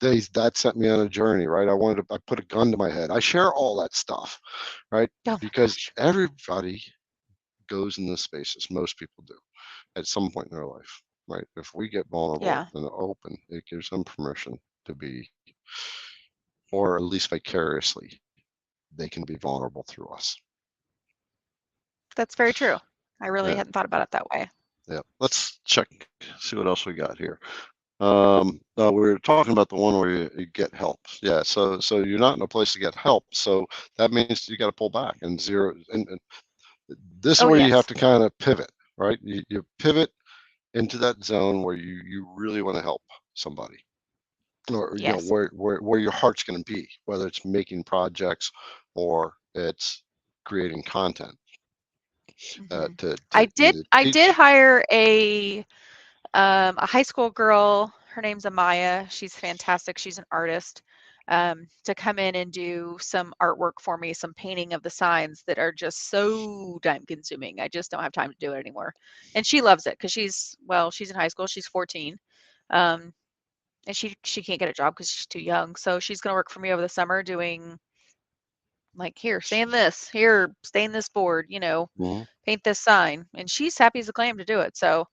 That sent me on a journey, right? I put a gun to my head. I share all that stuff, right? Oh my Because gosh. everybody goes in those spaces. Most people do at some point in their life, right? If we get vulnerable Yeah. and open, it gives them permission to be, or at least vicariously, they can be vulnerable through us. That's very true. I really Yeah, hadn't thought about it that way. yeah. Let's check, see what else we got here. We were talking about the one where you get help. Yeah, so you're not in a place to get help. So that means you got to pull back and zero. And this is Oh, where you have yes. to kind of pivot, right? You pivot into that zone where you really want to help somebody, or Yes. where your heart's going to be, whether it's making projects or it's creating content Hmm. to either I did teach. hire a high school girl. Her name's Amaya. She's fantastic. She's an artist. To come in and do some artwork for me, some painting of the signs that are just so time consuming. I just don't have time to do it anymore. And she loves it because she's in high school. She's 14. Um, and she can't get a job because she's too young. So she's gonna work for me over the summer doing like here, stain this board, Mhm. paint this sign. And she's happy as a clam to do it. So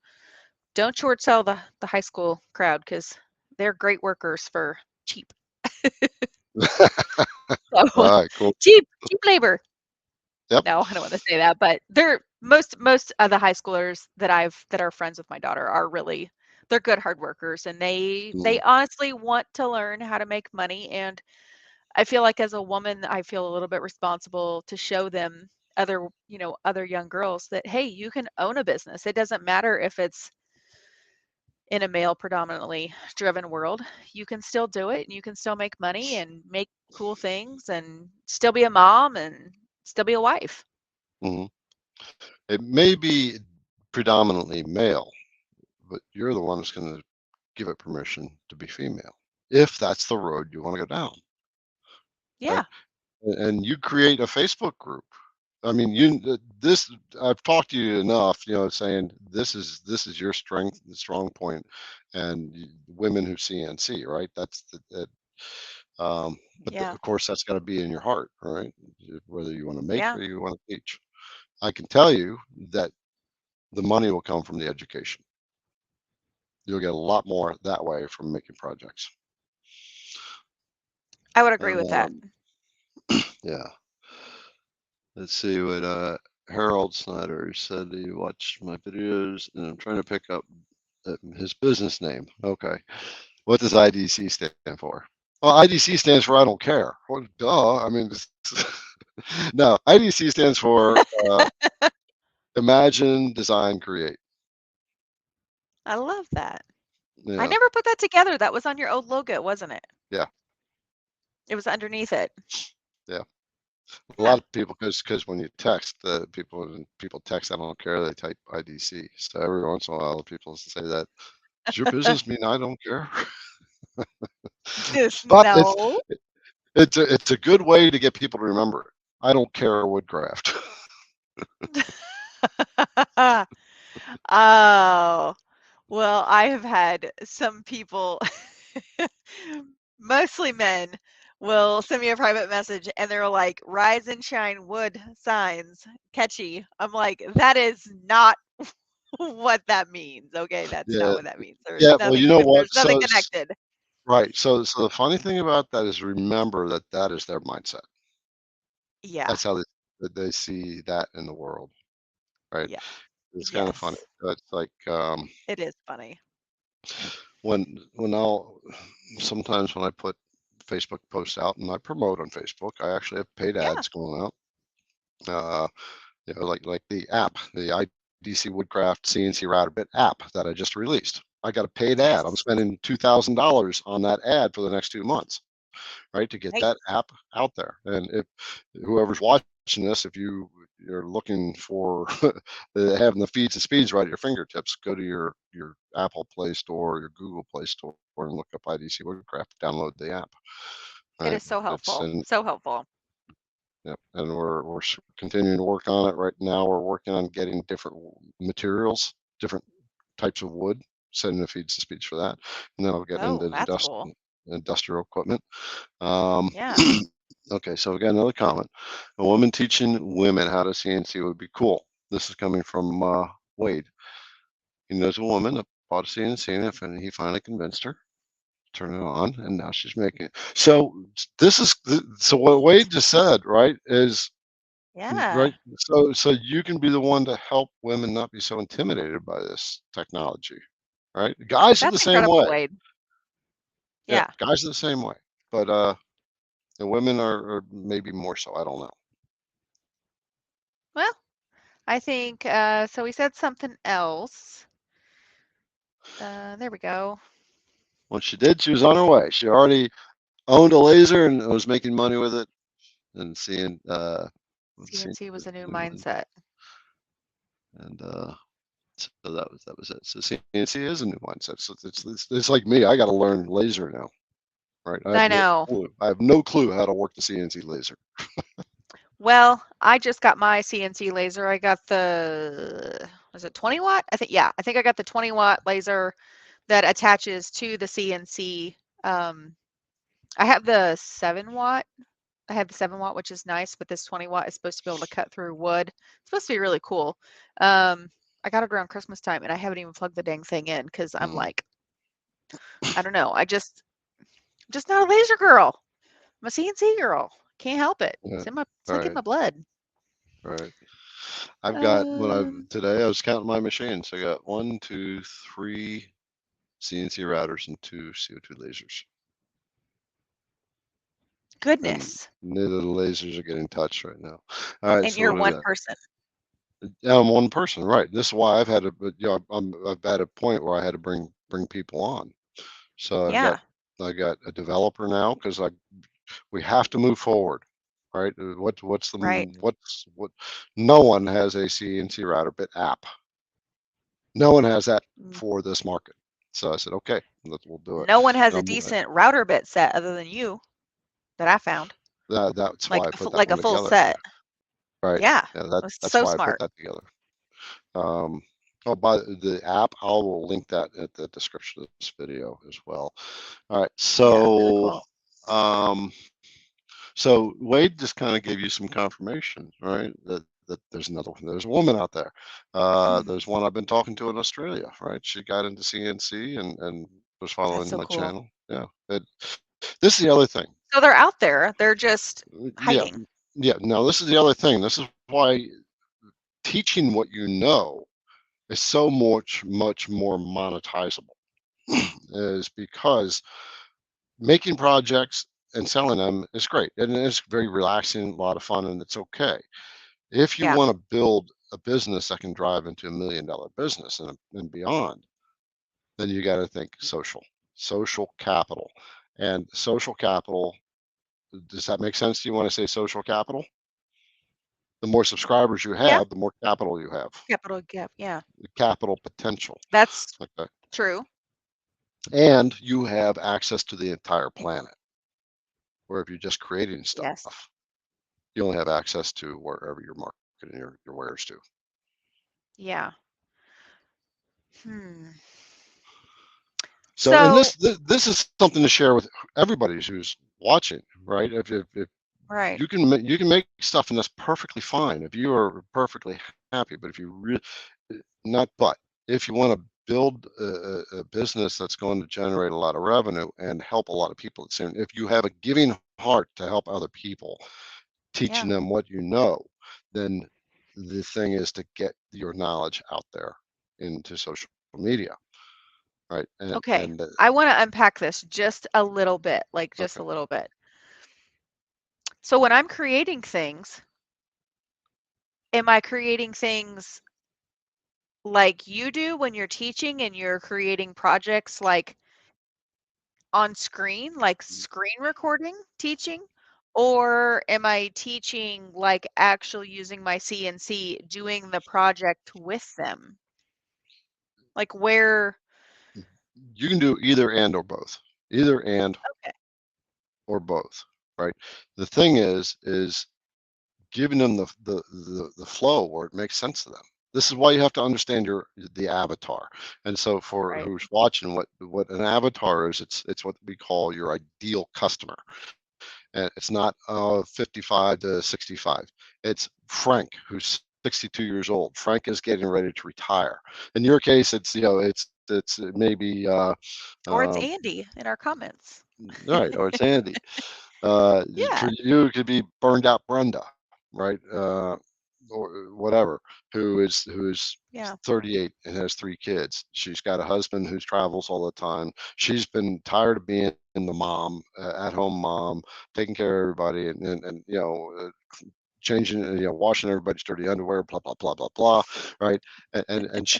don't short sell the high school crowd because they're great workers for cheap. So All right, cool. cheap labor. Yep. No, I don't want to say that, but they're most of the high schoolers that are friends with my daughter are really they're good hard workers and they Mhm. honestly want to learn how to make money. And I feel like as a woman, I feel a little bit responsible to show them other young girls that hey, you can own a business. It doesn't matter if it's in a male predominantly driven world. You can still do it and you can still make money and make cool things and still be a mom and still be a wife. Mhm. It may be predominantly male, but you're the one that's going to give it permission to be female, if that's the road you want to go down. Yeah. And you create a Facebook group. I mean, this I've talked to you enough, saying this is your strength, the strong point, and women who CNC, right? That's but Yeah. of course that's got to be in your heart, right? Whether you want to make Yeah. or you want to teach. I can tell you that the money will come from the education. You'll get a lot more that way from making projects. I would agree And with that. yeah, let's see what Harold Snyder said. He watched my videos, and I'm trying to pick up his business name. Okay, what does IDC stand for? Well, IDC stands for I don't care. Well, duh. I mean, no, IDC stands for Imagine, Design, Create. I love that. I Yeah, never put that together. That was on your old logo, wasn't it? yeah, It was underneath it. yeah. A Yeah. lot of people, because when you text, people text, I don't care. They type IDC. So every once in a while, people say that. Does your business mean I don't care? But No. it's a good way to get people to remember it. I don't care Woodcraft. Oh, well, I have had some people, mostly men, will send me a private message and they're like, "Rise and shine wood signs, catchy." I'm like, that is not what that means. Okay, that's not Yeah, what that means. yeah. Well, you know what? There's nothing connected. Right. So the funny thing about that is remember that that is their mindset. Yeah. That's how they see that in the world, right? Yeah. It's kind of funny. Yes. It's like It is funny. when I'll sometimes when I put Facebook posts out and I promote on Facebook, I actually have paid Yeah. ads going out. Uh, like the app, the IDC Woodcraft CNC router bit app that I just released. I got a paid ad. I'm Yes. spending $2,000 on that ad for the next 2 months, right, to get Right. that app out there. And if whoever's watching this, if you're looking for having the feeds and speeds right at your fingertips, go to your Apple Play Store or your Google Play Store and look up IDC Woodcraft, download the app. It Right, is so it's helpful. and So helpful. yep, and we're continuing to work on it right now. We're working on getting different materials, different types of wood, setting the feeds and speeds for that, and then I'll get Oh, into that's cool. industrial equipment. Um, Yeah. okay, so we got another comment. A woman teaching women how to CNC would be cool. This is coming from Wade. He knows a woman that bought a CNC and he finally convinced her. Turn it on, and now she's making it. So this is so what Wade Neat. just said, right? Is Yeah. right. So you can be the one to help women not be so intimidated by this technology, right? Guys are the That's same incredible, way. Wade. Yeah, Yeah. guys are the same way. But the women are maybe more so. I don't know. Well, I think so we said something else. There we go. When she did, she was on her way. She already owned a laser and was making money with it and seeing CNC was a new mindset. and so that was it. So CNC is a new mindset. So it's like me. I got to learn laser now, right? I have I no know. clue. I have no clue how to work the CNC laser. Well, I just got my CNC laser. I got was it 20 watt? I think I got the 20-watt laser that attaches to the CNC. I have the 7-watt. I have the 7-watt, which is nice, but this 20-watt is supposed to be able to cut through wood. It's supposed to be really cool. I got it around Christmas time, and I haven't even plugged the dang thing in because I'm like, I don't know. Just not a laser girl. I'm a CNC girl. Can't help it. Yeah, It's like in right, my blood. right. I've got Um, today I was counting my machines. I got 1, 2, 3 CNC routers and 2 CO2 lasers. And Goodness. neither of the lasers are getting touched right now. All right, And so you're what do we one got? person. Yeah, I'm one person, right? This is why I've had to, but I've had a point where I had to bring people on. So Yeah, I got a developer now because we have to move forward, right? right. What? No one has a CNC router bit app. No one has that N- for this market. So I said, okay, we'll do it. No one has And a decent router bit set other than you that I found. That's why I put that like a one full together. set. Right. Yeah, Yeah, that's that's so why I put smart. that together. Um, oh, by the app, I will link that at the description of this video as well. All right, Yeah, really so cool. um, so Wade just kind of gave you some confirmation, right? That there's a woman out there. There's one I've been talking to in Australia, right? She got into CNC and was That's following so my cool. channel. Yeah. This is the other thing. So they're out there. They're just Yeah. hiding. Yeah. Now this is the other thing. This is why teaching what you know is so much more monetizable is because making projects and selling them is great and it's very relaxing, a lot of fun, and it's okay. If you Yeah. want to build a business that can drive into $1 million business and beyond, then you got to think social capital. And social capital, does that make sense to you when I say social capital? The more subscribers you Yeah. have, the more capital you have, Capital gap. Yeah. the capital potential. That's Okay. true. And you have access to the entire planet. Where if you're just creating Yes. stuff, you only have access to wherever you're marketing your wares to. Yeah. Hmm. So, and So, this is something to share with everybody who's watching, right? If right. you can make stuff and that's perfectly fine if you are perfectly happy. But if you really not, but if you want to build a business that's going to generate a lot of revenue and help a lot of people, if you have a giving heart to help other people, teaching Yeah. them what you know, then the thing is to get your knowledge out there into social media, right? Okay. I want to unpack this just a little bit, like just Okay. a little bit. So when I'm creating things, am I creating things like you do when you're teaching and you're creating projects like on screen, like screen recording teaching? Or am I teaching like actually using my CNC, doing the project with them? Like where? You can do either and or both, either and Okay. or both, right? The thing is giving them the flow where it makes sense to them. This is why you have to understand the avatar. And so for Right. who's watching, what an avatar is, it's what we call your ideal customer. And it's not 55 to 65. It's Frank, who's 62 years old. Frank is getting ready to retire. In your case, it's it's maybe Or it's um, Andy in our comments. right, or it's Andy. For Yeah. you, it could be burned out Brenda, right? Or whatever, who's Yeah. 38 and has 3 kids. She's got a husband who travels all the time. She's been tired of being the mom, at home mom, taking care of everybody, and changing, washing everybody's dirty underwear, blah blah blah blah blah, right? And she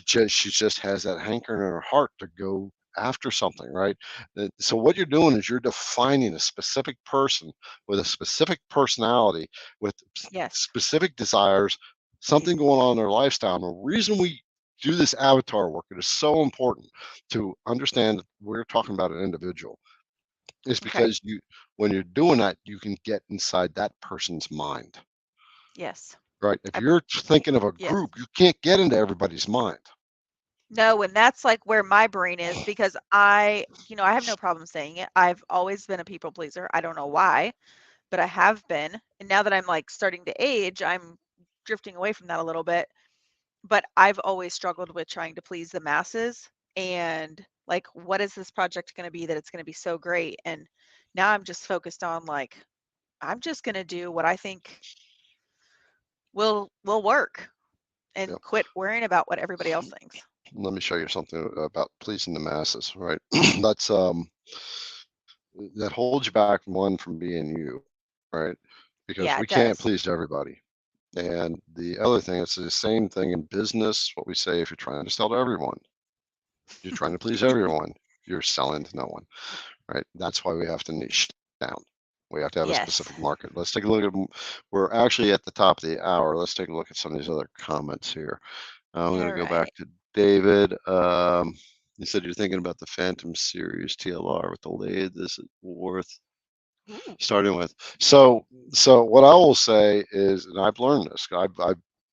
just has that hankering in her heart to go after something, right? So what you're doing is you're defining a specific person with a specific personality, with Yes. specific desires, something going on in their lifestyle. And the reason we do this avatar work, it is so important to understand we're talking about an individual, is Okay. because when you're doing that, you can get inside that person's mind. Yes. Right. If I, you're thinking of a yes. group, you can't get into everybody's mind. No, and that's like where my brain is because I have no problem saying it. I've always been a people pleaser. I don't know why, but I have been. And now that I'm like starting to age, I'm drifting away from that a little bit. But I've always struggled with trying to please the masses and like, what is this project going to be that it's going to be so great? And now I'm just focused on like, I'm just going to do what I think will work Yep. and quit worrying about what everybody else thinks. Let me show you something about pleasing the masses. Right. That's that holds you back, one, from being you. Right. Because Yeah, we it can't does. please everybody. And the other thing, it's the same thing in business. What we say, if you're trying to sell to everyone, you're trying to please everyone, you're selling to no one. Right. That's why we have to niche down. We have to have a Yes. specific market. Let's take a look at. We're actually at the top of the hour. Let's take a look at some of these other comments here. I'm going All to go back right. to David. You said you're thinking about the Phantom series TLR with the lathe. Is it worth? Ooh. starting with. So what I will say is, and I've learned this. I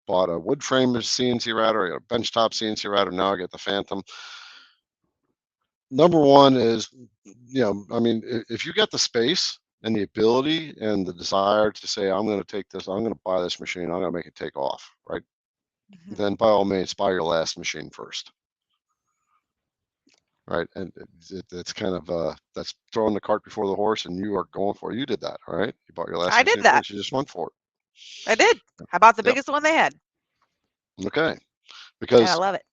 bought a wood frame CNC router, I got a benchtop CNC router. Now I get the Phantom. Number one is, I mean, if you got the space and the ability and the desire to say, I'm going to take this, I'm going to buy this machine, I'm going to make it take off, right? Mhm. Then by all means, buy your last machine first, right? And it's kind of that's throwing the cart before the horse, and you are going for it. You did that, all right? You bought your last I did machine that. first. You just went for I did. I bought the it. Yep. biggest one they had, Okay. and I Because love it.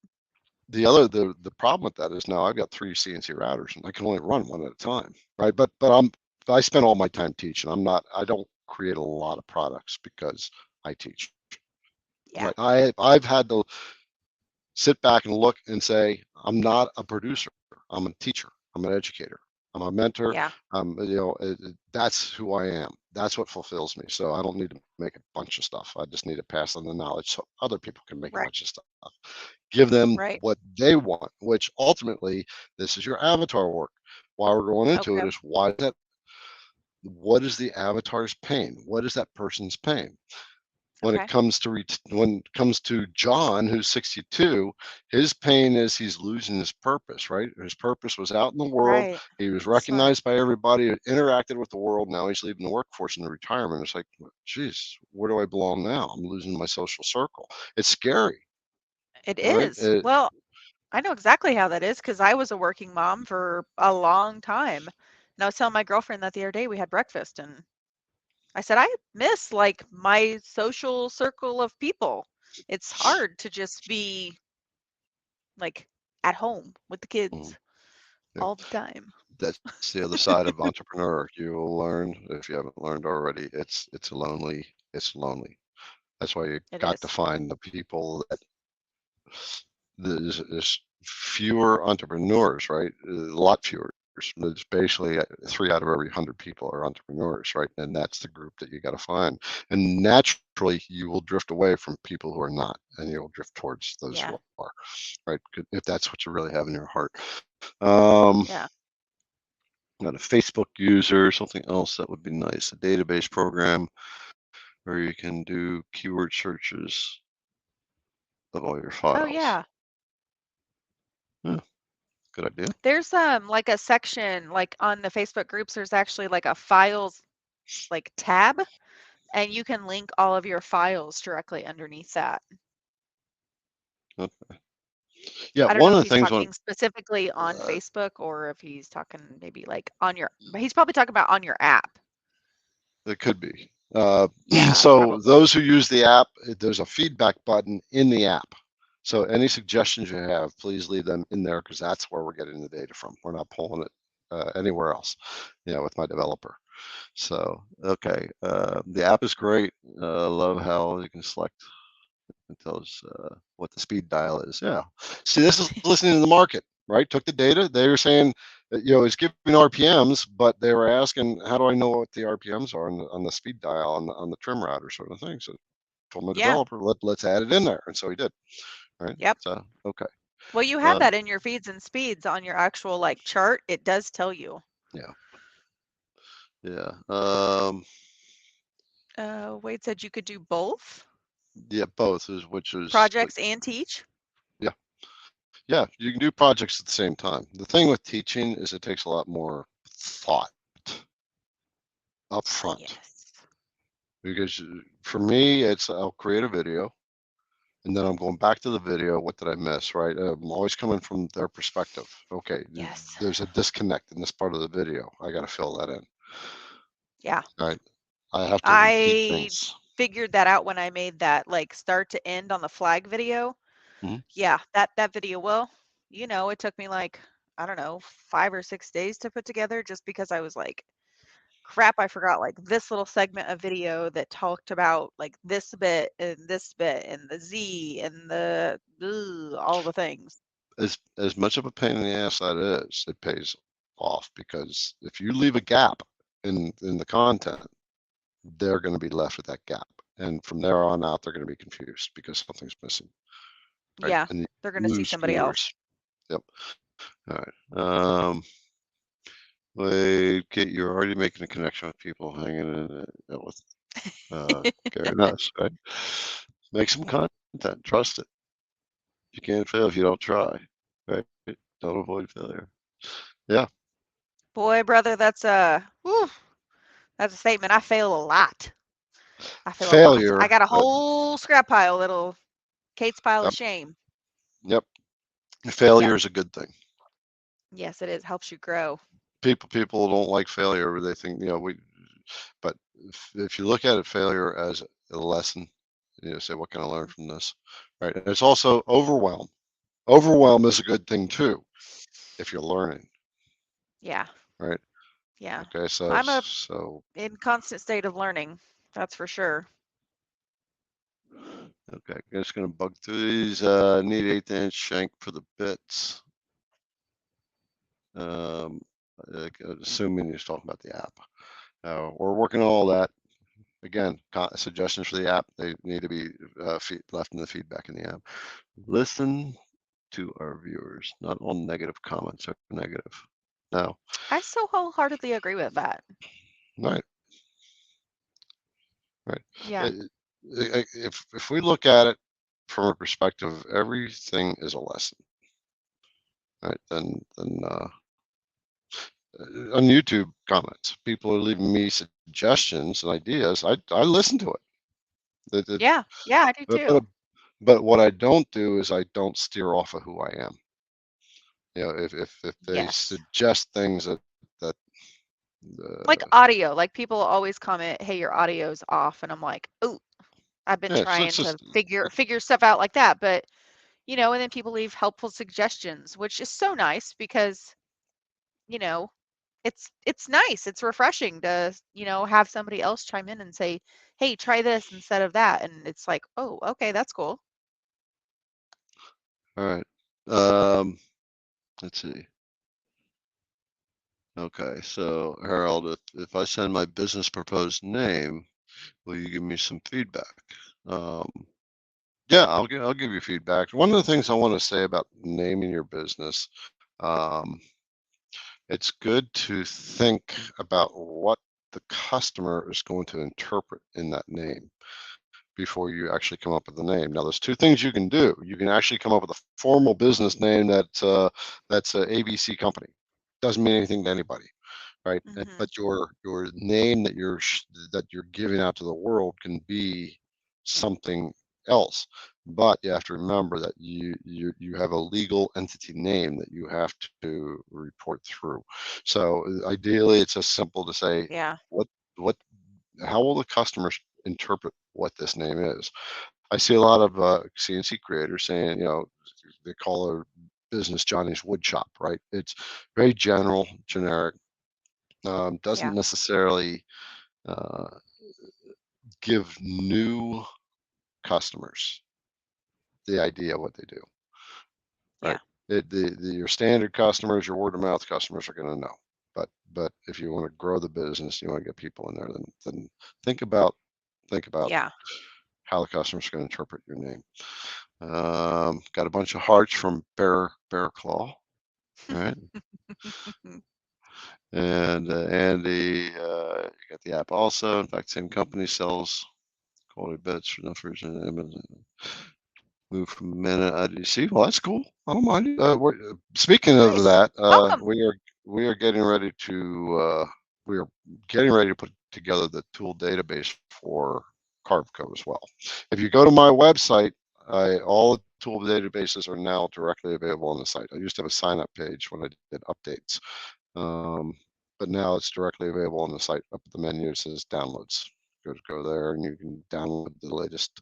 the problem with that is now I've got 3 CNC routers and I can only run one at a time, right? But I spend all my time teaching. I don't create a lot of products because I teach. Yeah. Right. I've had to sit back and look and say, I'm not a producer. I'm a teacher. I'm an educator. I'm a mentor. Yeah. That's who I am. That's what fulfills me. So I don't need to make a bunch of stuff. I just need to pass on the knowledge so other people can make a Right. bunch of stuff. Give them Right. what they want, which ultimately, this is your avatar work. Why we're going into Okay. it is what is the avatar's pain? What is that person's pain? When it Okay. comes to John, who's 62, his pain is he's losing his purpose, right? His purpose was out in the world. Right. He was Smart. recognized by everybody, interacted with the world. Now he's leaving the workforce in the retirement. It's like, geez, where do I belong now? I'm losing my social circle. It's scary, It right? is. Well, I know exactly how that is because I was a working mom for a long time. And I was telling my girlfriend that the other day we had breakfast, and I said, I miss like my social circle of people. It's hard to just be like at home with the Mm, kids yeah. all the time. That's the other side of entrepreneur. You will learn, if you haven't learned already, it's lonely. That's why you It got to is. find the people that there's fewer entrepreneurs, right? A lot fewer. There's basically 3 out of every 100 people are entrepreneurs, right? And that's the group that you got to find. And naturally, you will drift away from people who are not, and you'll drift towards those Yeah. who are, right? If that's what you really have in your heart. Um, Yeah. Not a Facebook user, something else that would be nice. A database program where you can do keyword searches of all your Oh files. yeah. Yeah, good idea. There's like a section like on the Facebook groups, there's actually like a files like tab, and you can link all of your files directly underneath that. Okay. Yeah, I don't know one if of the he's things when talking specifically on uh, Facebook or if he's talking maybe like on your, but he's probably talking about on your app. it could be. Yeah, So probably. those who use the app, there's a feedback button in the app. So any suggestions you have, please leave them in there because that's where we're getting the data from. We're not pulling it anywhere else, with my developer. So, okay, the app is great. Love how you can select. It tells what the speed dial is. Yeah. See, this is listening to the market, right? Took the data. They were saying, it's giving RPMs, but they were asking, how do I know what the RPMs are on the speed dial on the trim router sort of thing? So, told my Yeah. developer, let's add it in there, and so he did. Right. Yep. So, okay. Well, you have Uh, that in your feeds and speeds on your actual like chart. It does tell you. yeah. Yeah. Wade said you could do both Yeah. Both is which is projects and teach. yeah. Yeah. You can do projects at the same time. The thing with teaching is it takes a lot more thought up front. Yes. Because for me, it's I'll create a video and then I'm going back to the video. What did I miss? Right? I'm always coming from their perspective. Okay, Yes. there's a disconnect in this part of the video. I got to fill that in. Yeah. Right? I have to repeat I things. figured that out when I made that like start to end on the flag video. Mhm. Yeah, that video, well, it took me like, I don't know, 5 or 6 days to put together just because I was like, crap, I forgot like this little segment of video that talked about like this bit and the Z and the all the things. As much of a pain in the ass that is, it pays off because if you leave a gap in the content, they're going to be left with that gap, and from there on out, they're going to be confused because something's missing. Right? Yeah, And you they're going to see lose somebody else. viewers. Yep. All right. Wait, Kate, you're already making a connection with people hanging in with Gary Nuss, right? Make some content. Trust it. You can't fail if you don't try, right? Don't avoid failure. Yeah. Boy, brother, that's a statement. I fail a lot. I fail a lot. I Failure. got a whole scrap pile that'll Kate's pile of Yep. shame. Yep. Failure Yep. is a good thing. Yes, it is. Helps you grow. People don't like failure. They think, but if you look at it, failure as a lesson, say, what can I learn from this? Right. And it's also overwhelm. Overwhelm is a good thing too, if you're learning. Yeah. Right. Yeah. Okay. I'm So in constant state of learning. That's for sure. okay. I'm just gonna bug through these. Need 1/8" shank for the bits. Um, assuming you're talking about the app. We're working on all that. Again, suggestions for the app, they need to be left in the feedback in the app. Listen to our viewers. Not all negative comments are negative. No. I so wholeheartedly agree with that. Right. Right. Yeah. If we look at it from a perspective of everything is a lesson, right? Then on YouTube comments, people are leaving me suggestions and ideas. I listen to it. Yeah. Yeah, I do But, too. but what I don't do is I don't steer off of who I am. If they Yes. suggest things that Like audio. Like people always comment, "Hey, your audio's off." And I'm like, "Oh, I've been yeah, so trying it's to just figure stuff out like that." But, and then people leave helpful suggestions, which is so nice because, you know, it's nice. It's refreshing to, have somebody else chime in and say, "Hey, try this instead of that." And it's like, "Oh, okay, that's cool." all right. Let's see. Okay, so Harold, if I send my business proposed name, will you give me some feedback? Yeah, I'll give you feedback. One of the things I want to say about naming your business, um, it's good to think about what the customer is going to interpret in that name before you actually come up with the name. Now, there's two things you can do. You can actually come up with a formal business name that's a ABC company. Doesn't mean anything to anybody, right? Mhm. But your name that you're giving out to the world can be something else. But you have to remember that you have a legal entity name that you have to report through. So ideally, it's just simple to say Yeah. what how will the customers interpret what this name is? I see a lot of CNC creators saying, they call their business Johnny's Wood Shop, right? It's very general, generic, doesn't Yeah. necessarily uh, give new customers the idea of what they do, Yeah. right? Your standard customers, your word of mouth customers are going to know. But if you want to grow the business, you want to get people in there, then think about Yeah. how the customer's going to interpret your name. Got a bunch of hearts from Bear Claw. All right. And Andy, you got the app also. In fact, same company sells quality bits for enough reason. Move from a minute. You see, well, that's cool. I don't mind. Speaking of Nice. that, Welcome. we are getting ready to we are getting ready to put together the tool database for Carveco as well. If you go to my website, all the tool databases are now directly available on the site. I used to have a sign up page when I did updates, um, but now it's directly available on the site. Up at the menu, it says downloads. Go there and you can download the latest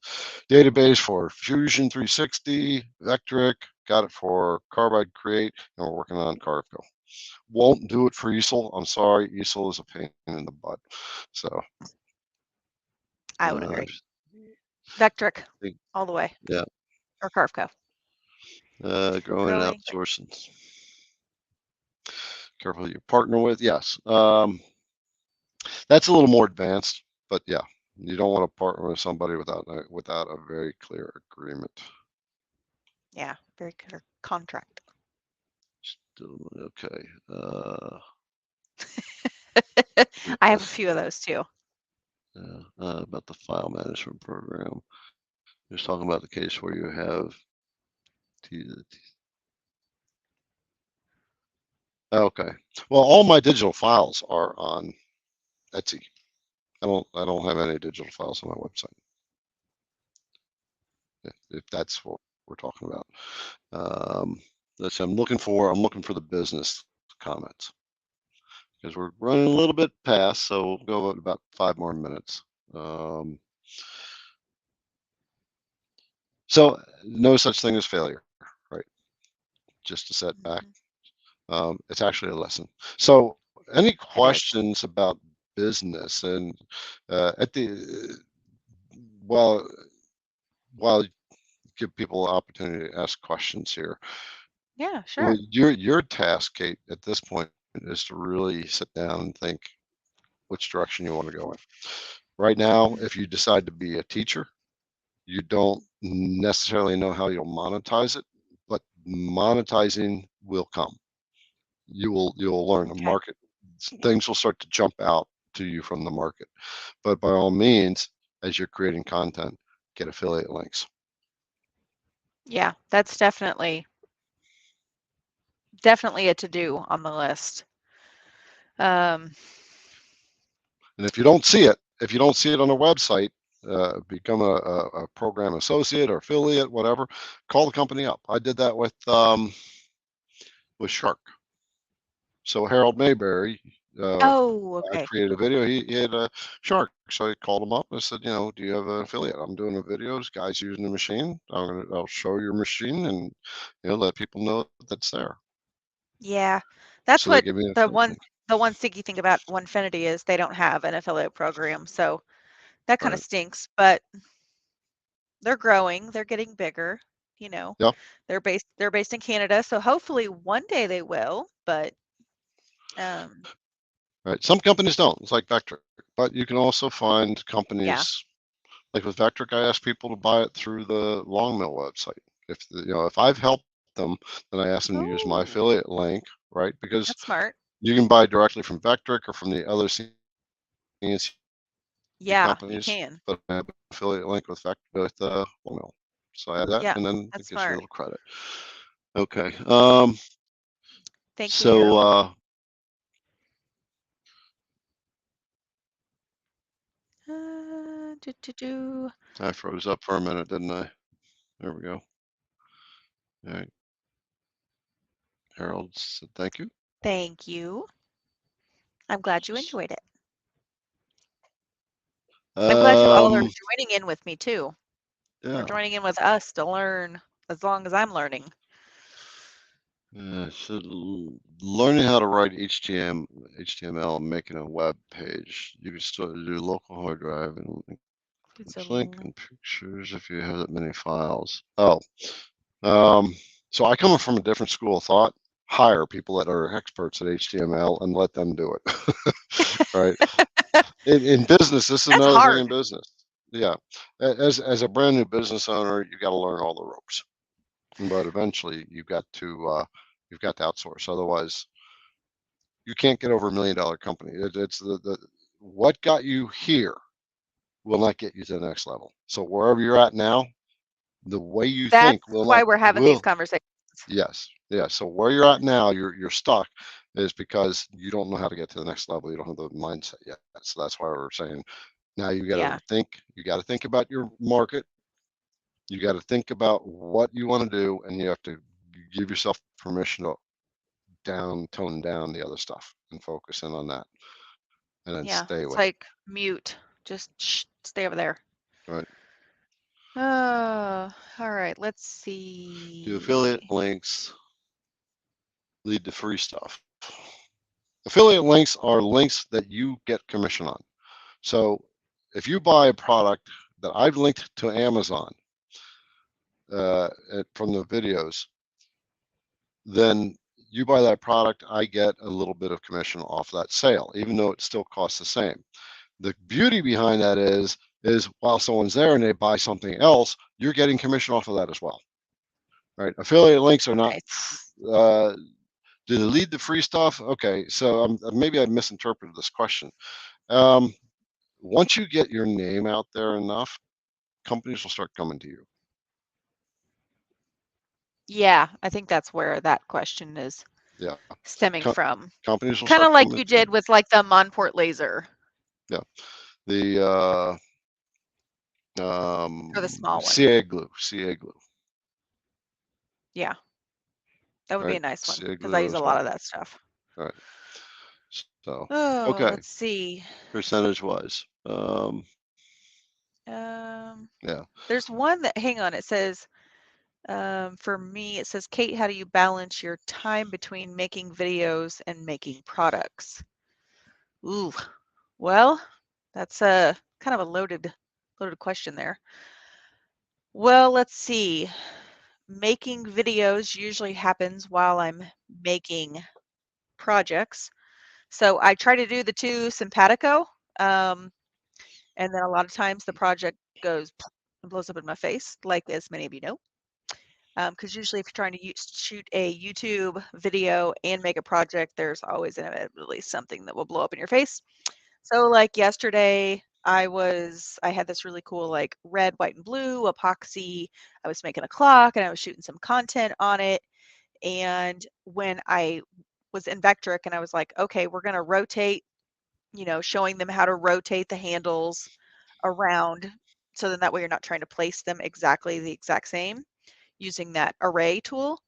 database for Fusion 360, Vectric, got it for Carbide Create, and we're working on Carveco. Won't do it for ESOL. I'm sorry, ESOL is a pain in the butt. So, I would agree. Vectric all the way, yeah, or Carveco. growing and Growing. outsourcing. Careful who you partner with. Yes, that's a little more advanced, but yeah, you don't want to partner with somebody without a very clear agreement. Yeah. Very clear contract. Okay. I have a few of those too. Yeah, about the file management program. Just talking about the case where you have okay. Well, all my digital files are on Etsy. I don't have any digital files on my website. If that's what we're talking about. I'm looking for the business comments because we're running a little bit past, so we'll go about 5 more minutes. So no such thing as failure, right? Just a setback. It's actually a lesson. So any questions about business and at the while give people an opportunity to ask questions here. Yeah, Well, sure. your task, Kate, at this point is to really sit down and think which direction you want to go in. Right now, if you decide to be a teacher, you don't necessarily know how you'll monetize it, but monetizing will come. You'll learn the Okay. market. Things will start to jump out to you from the market. But by all means, as you're creating content, get affiliate links. Yeah, that's definitely a to-do on the list. Um, And if you don't see it on a website, become a program associate or affiliate, whatever, call the company up. I did that with Shark. So Harold Mayberry, oh, I okay. created a video. He had a Shark, so I called him up and I said, do you have an affiliate? I'm doing a video. This guy's using the machine. I'll show your machine and let people know that's there. Yeah, that's So they what give me an the affiliate one link. the one sticky thing about Onefinity is they don't have an affiliate program, so that kind of Right. stinks. But they're growing, they're getting bigger. You know, Yep. they're based in Canada, so hopefully one day they will. But Right. Some companies don't. It's like Vectric, but you can also find yeah. companies like with Vectric. I ask people to buy it through the Longmill website. If I've helped them, then I ask them to use my Oh, affiliate link, right? Because that's smart. you can buy directly from Vectric or from the other CNC Yeah, you companies, can. but I have an affiliate link with Longmill. So I add that, Yeah, and then it that's gives me a smart. little credit. Okay. Thank you, So Harold. Do, do, do. I froze up for a minute, didn't I? There we go. All right. Harold said thank you. Thank you. I'm glad you enjoyed it. I'm glad you all are Um, joining in with me too. You're yeah. joining in with us to learn as long as I'm learning. So learning how to write HTML and making a web page. You can still do local hard drive and It's a link and pictures if you have that many files. Oh, so I come from a different school of thought. Hire people that are experts at HTML and let them do it. Right. In business, this is That's another thing hard. in business. Yeah. As a brand new business owner, you got to learn all the ropes. But eventually you've got to outsource. Otherwise, you can't get over $1 million company. It's the what got you here will not get you to the next level. So wherever you're at now, the way you That's think will why not we're having these will conversations. yes. Yeah. So where you're at now, you're stuck is because you don't know how to get to the next level. You don't have the mindset yet. So that's why we're saying now Yeah. you got to think about your market. You got to think about what you want to do, and you have to give yourself permission to tone down the other stuff and focus in on that, and then Yeah. stay It's with it. like mute. Just shh, stay over there. Right. All right. Let's Do affiliate see. links lead to free stuff? Affiliate links are links that you get commission on. So if you buy a product that I've linked to Amazon from the videos, then you buy that product, I get a little bit of commission off that sale, even though it still costs the same. The beauty behind that is while someone's there and they buy something else, you're getting commission off of that as well. Right? Affiliate links are not Nice. uh, Do they lead the free stuff? Okay, so maybe I misinterpreted this question. Once you get your name out there enough, companies will start coming to you. Yeah, I think that's where that question is Yeah, stemming from. companies will Kind of start like coming you to you. did with like the Monport laser Yeah, the or the small one. CA glue, CA glue, Yeah, that would be right? a nice one CA because I glue use a is lot one, of that stuff. right? So, Oh, okay, let's see. percentage wise, yeah, There's one that, hang on, it says, for me, it says, Kate, how do you balance your time between making videos and making products? Ooh, well, that's a kind of a loaded question there. Well, let's see. Making videos usually happens while I'm making projects. So I try to do the two simpatico. Um, and then a lot of times the project goes and blows up in my face, like as many of you know. Because usually if you're trying to shoot a YouTube video and make a project, there's always inevitably something that will blow up in your face. So like yesterday, I had this really cool like red, white, and blue epoxy. I was making a clock and I was shooting some content on it. And when I was in Vectric and I was like, okay, we're gonna rotate, showing them how to rotate the handles around. So then that way you're not trying to place them exactly the exact same using that array tool.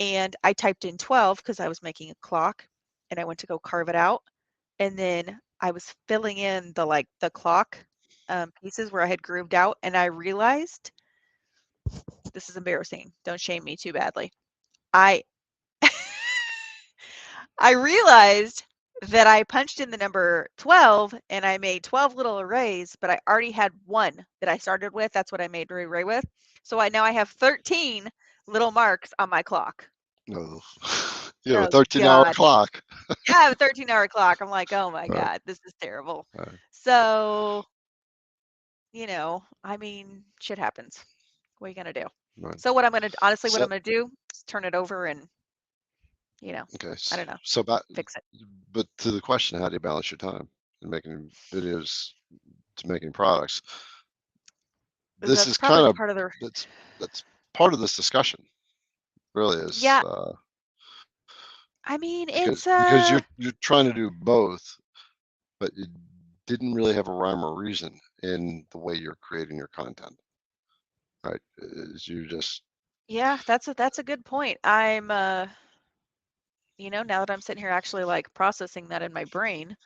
And I typed in 12 because I was making a clock and I went to go carve it out. And then I was filling in the clock pieces where I had grooved out. And I realized, this is embarrassing. Don't shame me too badly. I I realized that I punched in the number 12 and I made 12 little arrays, but I already had one that I started with. That's what I made the array with. So now I have 13 little marks on my clock. no, you have a Oh 13-hour God. clock. Yeah, I have a 13-hour clock. I'm like, oh my Right, God, this is terrible. right, So, I mean, shit happens. What are you gonna do? right. So what I'm gonna honestly, what So, I'm gonna do is turn it over and, okay, I don't know, so fix it. but to the question, how do you balance your time in making videos to making products? This That's is probably kind of part of the, that's that's part of this discussion. Really is yeah, I mean, it's because you're trying to do both, but you didn't really have a rhyme or reason in the way you're creating your content, right? Is you just yeah, that's a good point. I'm now that I'm sitting here actually like processing that in my brain,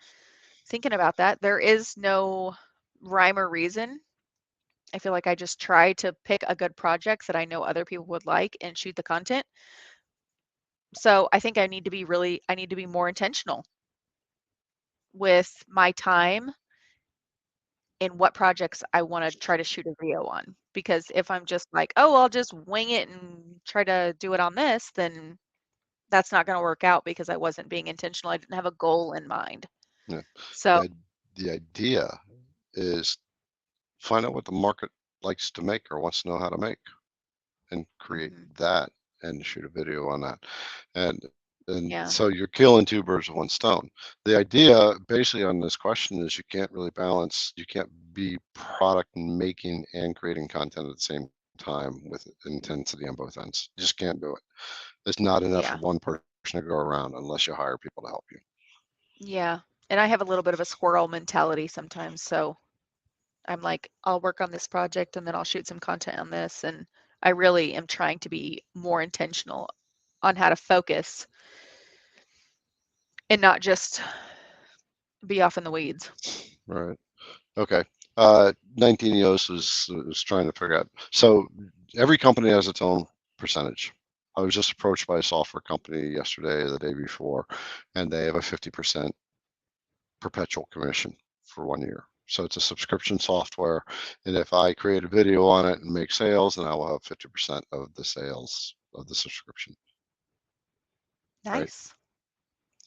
thinking about that, there is no rhyme or reason. I feel like I just try to pick a good project that I know other people would like and shoot the content. So I think I need to be more intentional with my time and what projects I want to try to shoot a video on. Because if I'm just like, oh, I'll just wing it and try to do it on this, then that's not going to work out because I wasn't being intentional. I didn't have a goal in mind. you know, So, the idea is find out what the market likes to make or wants to know how to make and create mhm, that and shoot a video on that. And yeah, so you're killing two birds with one stone. The idea basically on this question is you can't really balance, you can't be product making and creating content at the same time with intensity on both ends. You just can't do it. There's not enough yeah, of one person to go around unless you hire people to help you. yeah. And I have a little bit of a squirrel mentality sometimes. So I'm like, I'll work on this project and then I'll shoot some content on this. And I really am trying to be more intentional on how to focus and not just be off in the weeds. Right. Okay. 19 EOS was trying to figure out. So every company has its own percentage. I was just approached by a software company yesterday or the day before, and they have a 50% perpetual commission for 1 year. So it's a subscription software. And if I create a video on it and make sales, then I will have 50% of the sales of the subscription, right? Nice.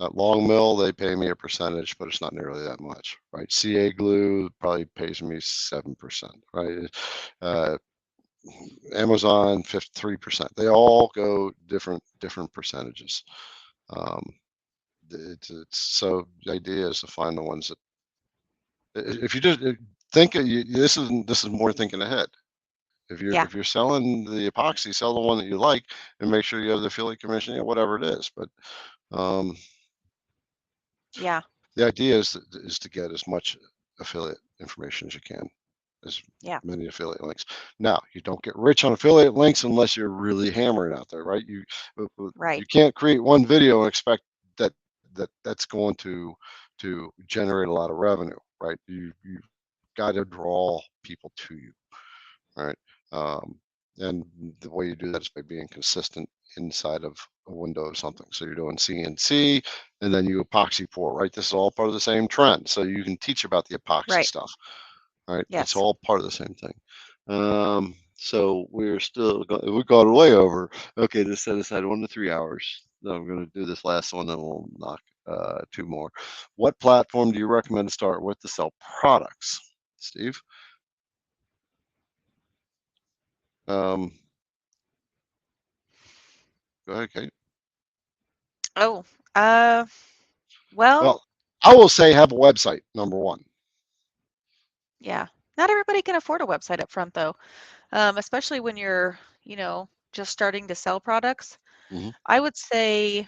At Long Mill, they pay me a percentage, but it's not nearly that much, right? CA Glue probably pays me 7%, right? Uh, Amazon, 3%. They all go different percentages. It's so the idea is to find the ones that if you just think this is more thinking ahead. Yeah. If you're selling the epoxy, sell the one that you like, and make sure you have the affiliate commission, whatever it is. But um, Yeah. the idea is to get as much affiliate information as you can, as Yeah. many affiliate links. Now, you don't get rich on affiliate links unless you're really hammering out there, right? Right. You can't create one video and expect that's going to generate a lot of revenue, right? You got to draw people to you, right? Um, and the way you do that is by being consistent inside of a window of something. So you're doing CNC and then you epoxy pour, right? This is all part of the same trend. So you can teach about the epoxy Right. stuff, right? It's Yes. all part of the same thing. So we got way over. Okay, just set aside 1 to 3 hours. Then I'm going to do this last one, and we'll knock 2 more. What platform do you recommend to start with to sell products, Steve? Um, Go ahead, Kate. Oh, uh, well, Well, I will say have a website, number one. yeah. Not everybody can afford a website up front, though, especially when you're, just starting to sell products. Hmm. I would say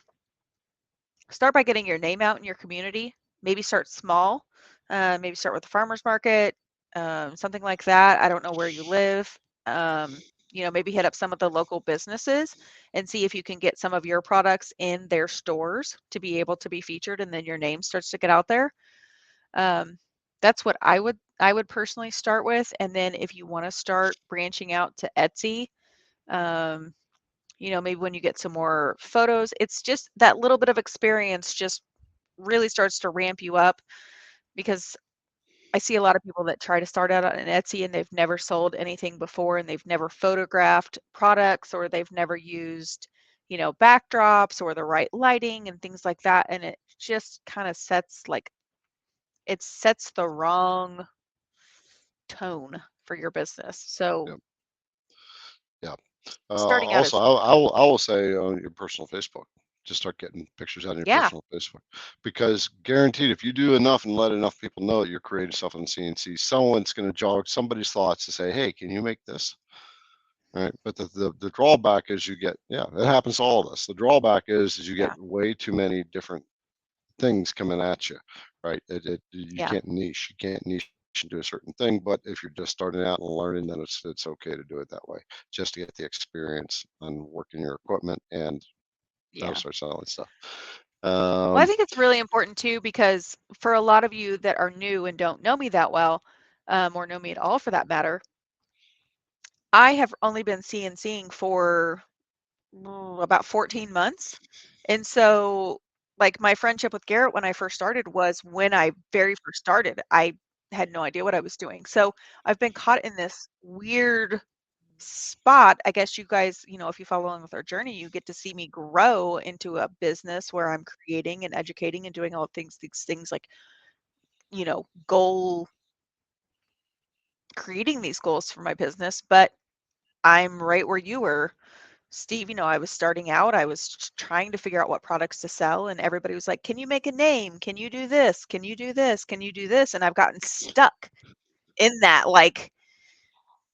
start by getting your name out in your community. Maybe start small. Maybe start with the farmer's market, something like that. I don't know where you live. Um, maybe hit up some of the local businesses and see if you can get some of your products in their stores to be able to be featured, and then your name starts to get out there. Um, that's what I would personally start with. And then if you want to start branching out to Etsy, um, maybe when you get some more photos, it's just that little bit of experience just really starts to ramp you up, because I see a lot of people that try to start out on Etsy and they've never sold anything before, and they've never photographed products, or they've never used, backdrops or the right lighting and things like that. And it just kind of sets the wrong tone for your business. So Yeah, yeah. starting out Also, is, I will say on your personal Facebook, just start getting pictures on your yeah, personal Facebook, because guaranteed, if you do enough and let enough people know that you're creating stuff on CNC, someone's going to jog somebody's thoughts to say, "Hey, can you make this?" Right. But the drawback is you get, yeah, it happens to all of us. The drawback is you get yeah, way too many different things coming at you, right? You yeah, can't niche. You can't niche into a certain thing. But if you're just starting out and learning, then it's okay to do it that way, just to get the experience on working your equipment and now yeah. start selling stuff. Well, I Um, think it's really important too, because for a lot of you that are new and don't know me that well, or know me at all for that matter, I have only been CNCing for about 14 months. And so, like, my friendship with Garrett when I first started was when I very first started. I had no idea what I was doing. So I've been caught in this weird spot. I guess you guys, if you follow along with our journey, you get to see me grow into a business where I'm creating and educating and doing all these things like, goal creating these goals for my business. But I'm right where you were, Steve. I was starting out, I was trying to figure out what products to sell, and everybody was like, can you make a name? Can you do this? Can you do this? Can you do this? And I've gotten stuck in that. Like,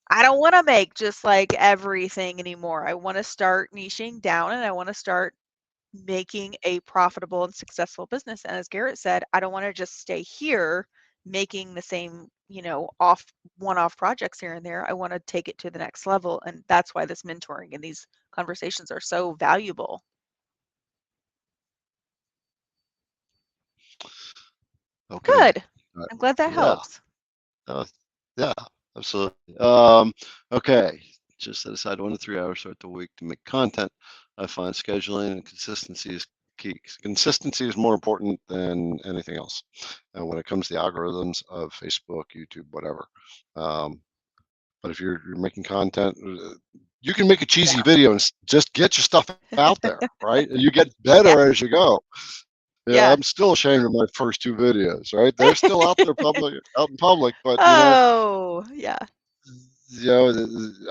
I don't want to make just like everything anymore. I want to start niching down, and I want to start making a profitable and successful business. And as Garrett said, I don't want to just stay here making the same, off one-off projects here and there. I want to take it to the next level. And that's why this mentoring and these conversations are so valuable. okay. Good. I'm glad that Yeah. helps. Uh, yeah. Absolutely. Okay. Just set aside 1 to 3 hours throughout the week to make content. I find scheduling and consistency is key. Consistency is more important than anything else when it comes to the algorithms of Facebook, YouTube, whatever. Um, but if you're making content, you can make a cheesy Yeah. video and just get your stuff out there, right? And you get Yeah. better as you go. Yeah, Yeah. I'm still ashamed of my first 2 videos, right? They're still out there out in public, but Oh, yeah.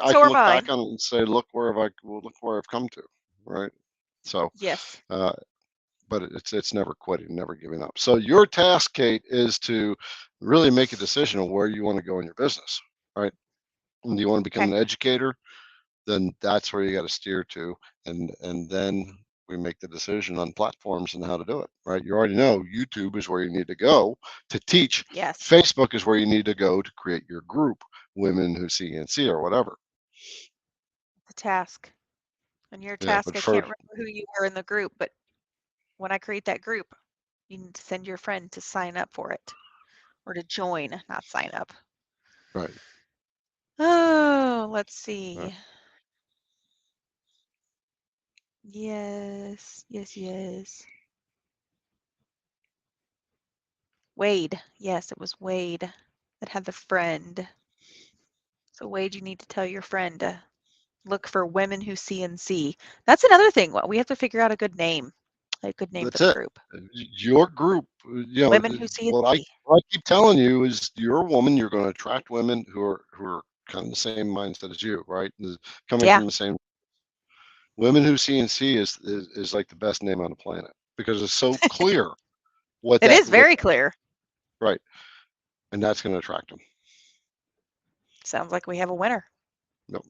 I So can are look back mine. on it and say, look where I've come to, right? So, Yes. uh, but it's never quitting, never giving up. So your task, Kate, is to really make a decision on where you want to go in your business, right? And you want to become Okay. an educator, then that's where you got to steer to, and then we make the decision on platforms and how to do it, right? You already know YouTube is where you need to go to teach. Yes. Facebook is where you need to go to create your group, Women Who CNC or whatever. The task. And your Yeah, task, but I can't first, remember who you are in the group, but when I create that group, you need to send your friend to sign up for it or to join, not sign up. right, Oh, let's right. see. Yes, yes, yes. Wade. Yes, it was Wade that had the friend. So Wade, you need to tell your friend to look for Women Who CNC. That's another thing. Well, we have to figure out a good name for That's the it. group. Your group, Women Who what CNC. I keep telling you is you're a woman, you're going to attract women who are kind of the same mindset as you, right? Coming Yeah, from the same. Women Who CNC is like the best name on the planet because it's so clear what it that is looks very clear. right, and that's going to attract them. Sounds like we have a winner. Nope.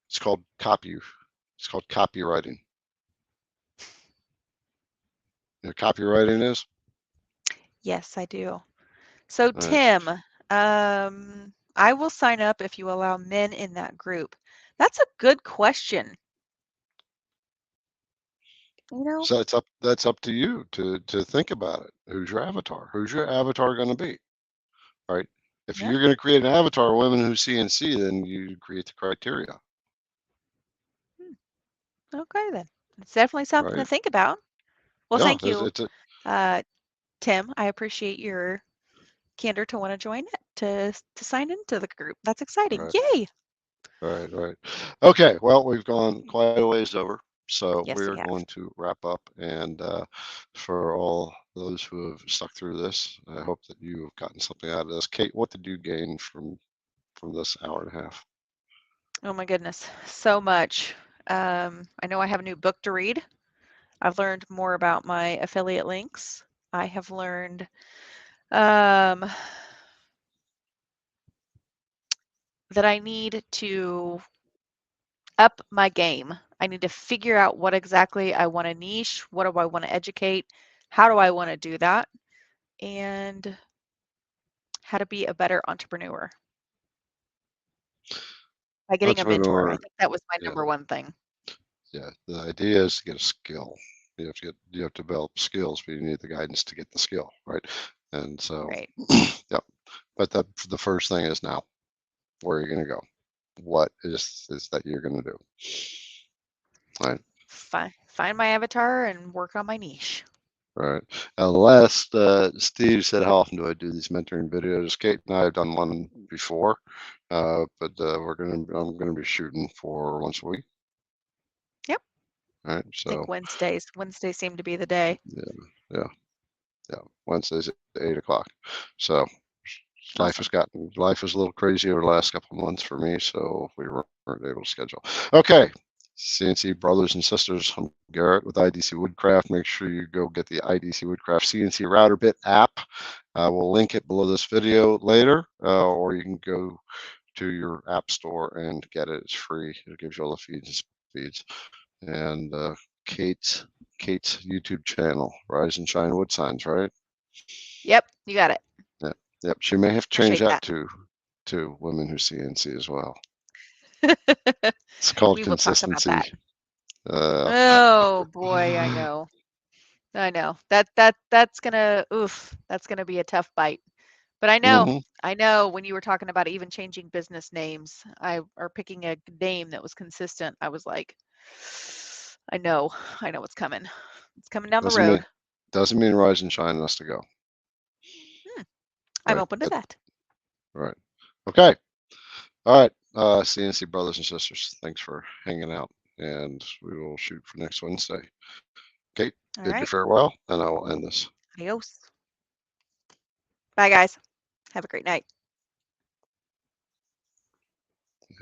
It's called copy. It's called copywriting. You know what copywriting is? Yes, I do. So All right. Tim, I will sign up if you allow men in that group. That's a good question. You know, So that's up to you to think about it. Who's your avatar? Who's your avatar going to be? Right. If yeah, you're going to create an avatar of Women Who CNC, then you create the criteria, hmm, okay then. It's definitely something to right? think about. Well, Yeah, thank you, it's a uh, Tim. I appreciate your candor to want to join it, to sign into the group. That's exciting. right, Yay! right. Okay, well, we've gone quite a ways over, so Yes, we're we have. going to wrap up. And for all those who have stuck through this, I hope that you have gotten something out of this. Kate, what did you gain from this hour and a half? Oh my goodness, so much. I know I have a new book to read. I've learned more about my affiliate links. I have learned um, that I need to up my game. I need to figure out what exactly I want to niche. What do I want to educate? How do I want to do that? And how to be a better entrepreneur by getting a mentor. I Entrepreneur, think that was my yeah, number one thing. yeah. The idea is to get a skill. You have to develop skills, but you need the guidance to get the skill, right? And so, Right. yeah. But the first thing is now, where are you going to go? What is that you're going to do? Right. Find my avatar and work on my niche. Right. Last, Steve said, how often do I do these mentoring videos? Kate and I have done one before, but I'm gonna be shooting for once a week. Yep. All right. I think So Wednesdays. Wednesdays seem to be the day. yeah, yeah, yeah. Wednesdays at 8 o'clock. So Awesome. life is a little crazy over the last couple of months for me, so we weren't able to schedule. Okay. CNC brothers and sisters, I'm Garrett with IDC Woodcraft. Make sure you go get the IDC Woodcraft CNC Router Bit app. We'll link it below this video later, or you can go to your app store and get it. It's free. It gives you all the feeds and speeds. And Kate's YouTube channel, Rise and Shine Wood Signs, right? Yep, you got it. Yeah. Yep. She may have to change Appreciate that that. to Women Who CNC as well. It's called We will talk about consistency. that. Oh boy, I know. I know. That's gonna be a tough bite. But Mm-hmm. I know when you were talking about even changing business names, or picking a name that was consistent, I was like, I know what's coming. It's coming down the Doesn't mean road. doesn't mean Rise and Shine has to go. Hmm, I'm Right. open to that. Right. Okay. All right. CNC brothers and sisters, thanks for hanging out, and we will shoot for next Wednesday. Kate, All bid your right. farewell, and I will end this. Adios. Bye, guys. Have a great night.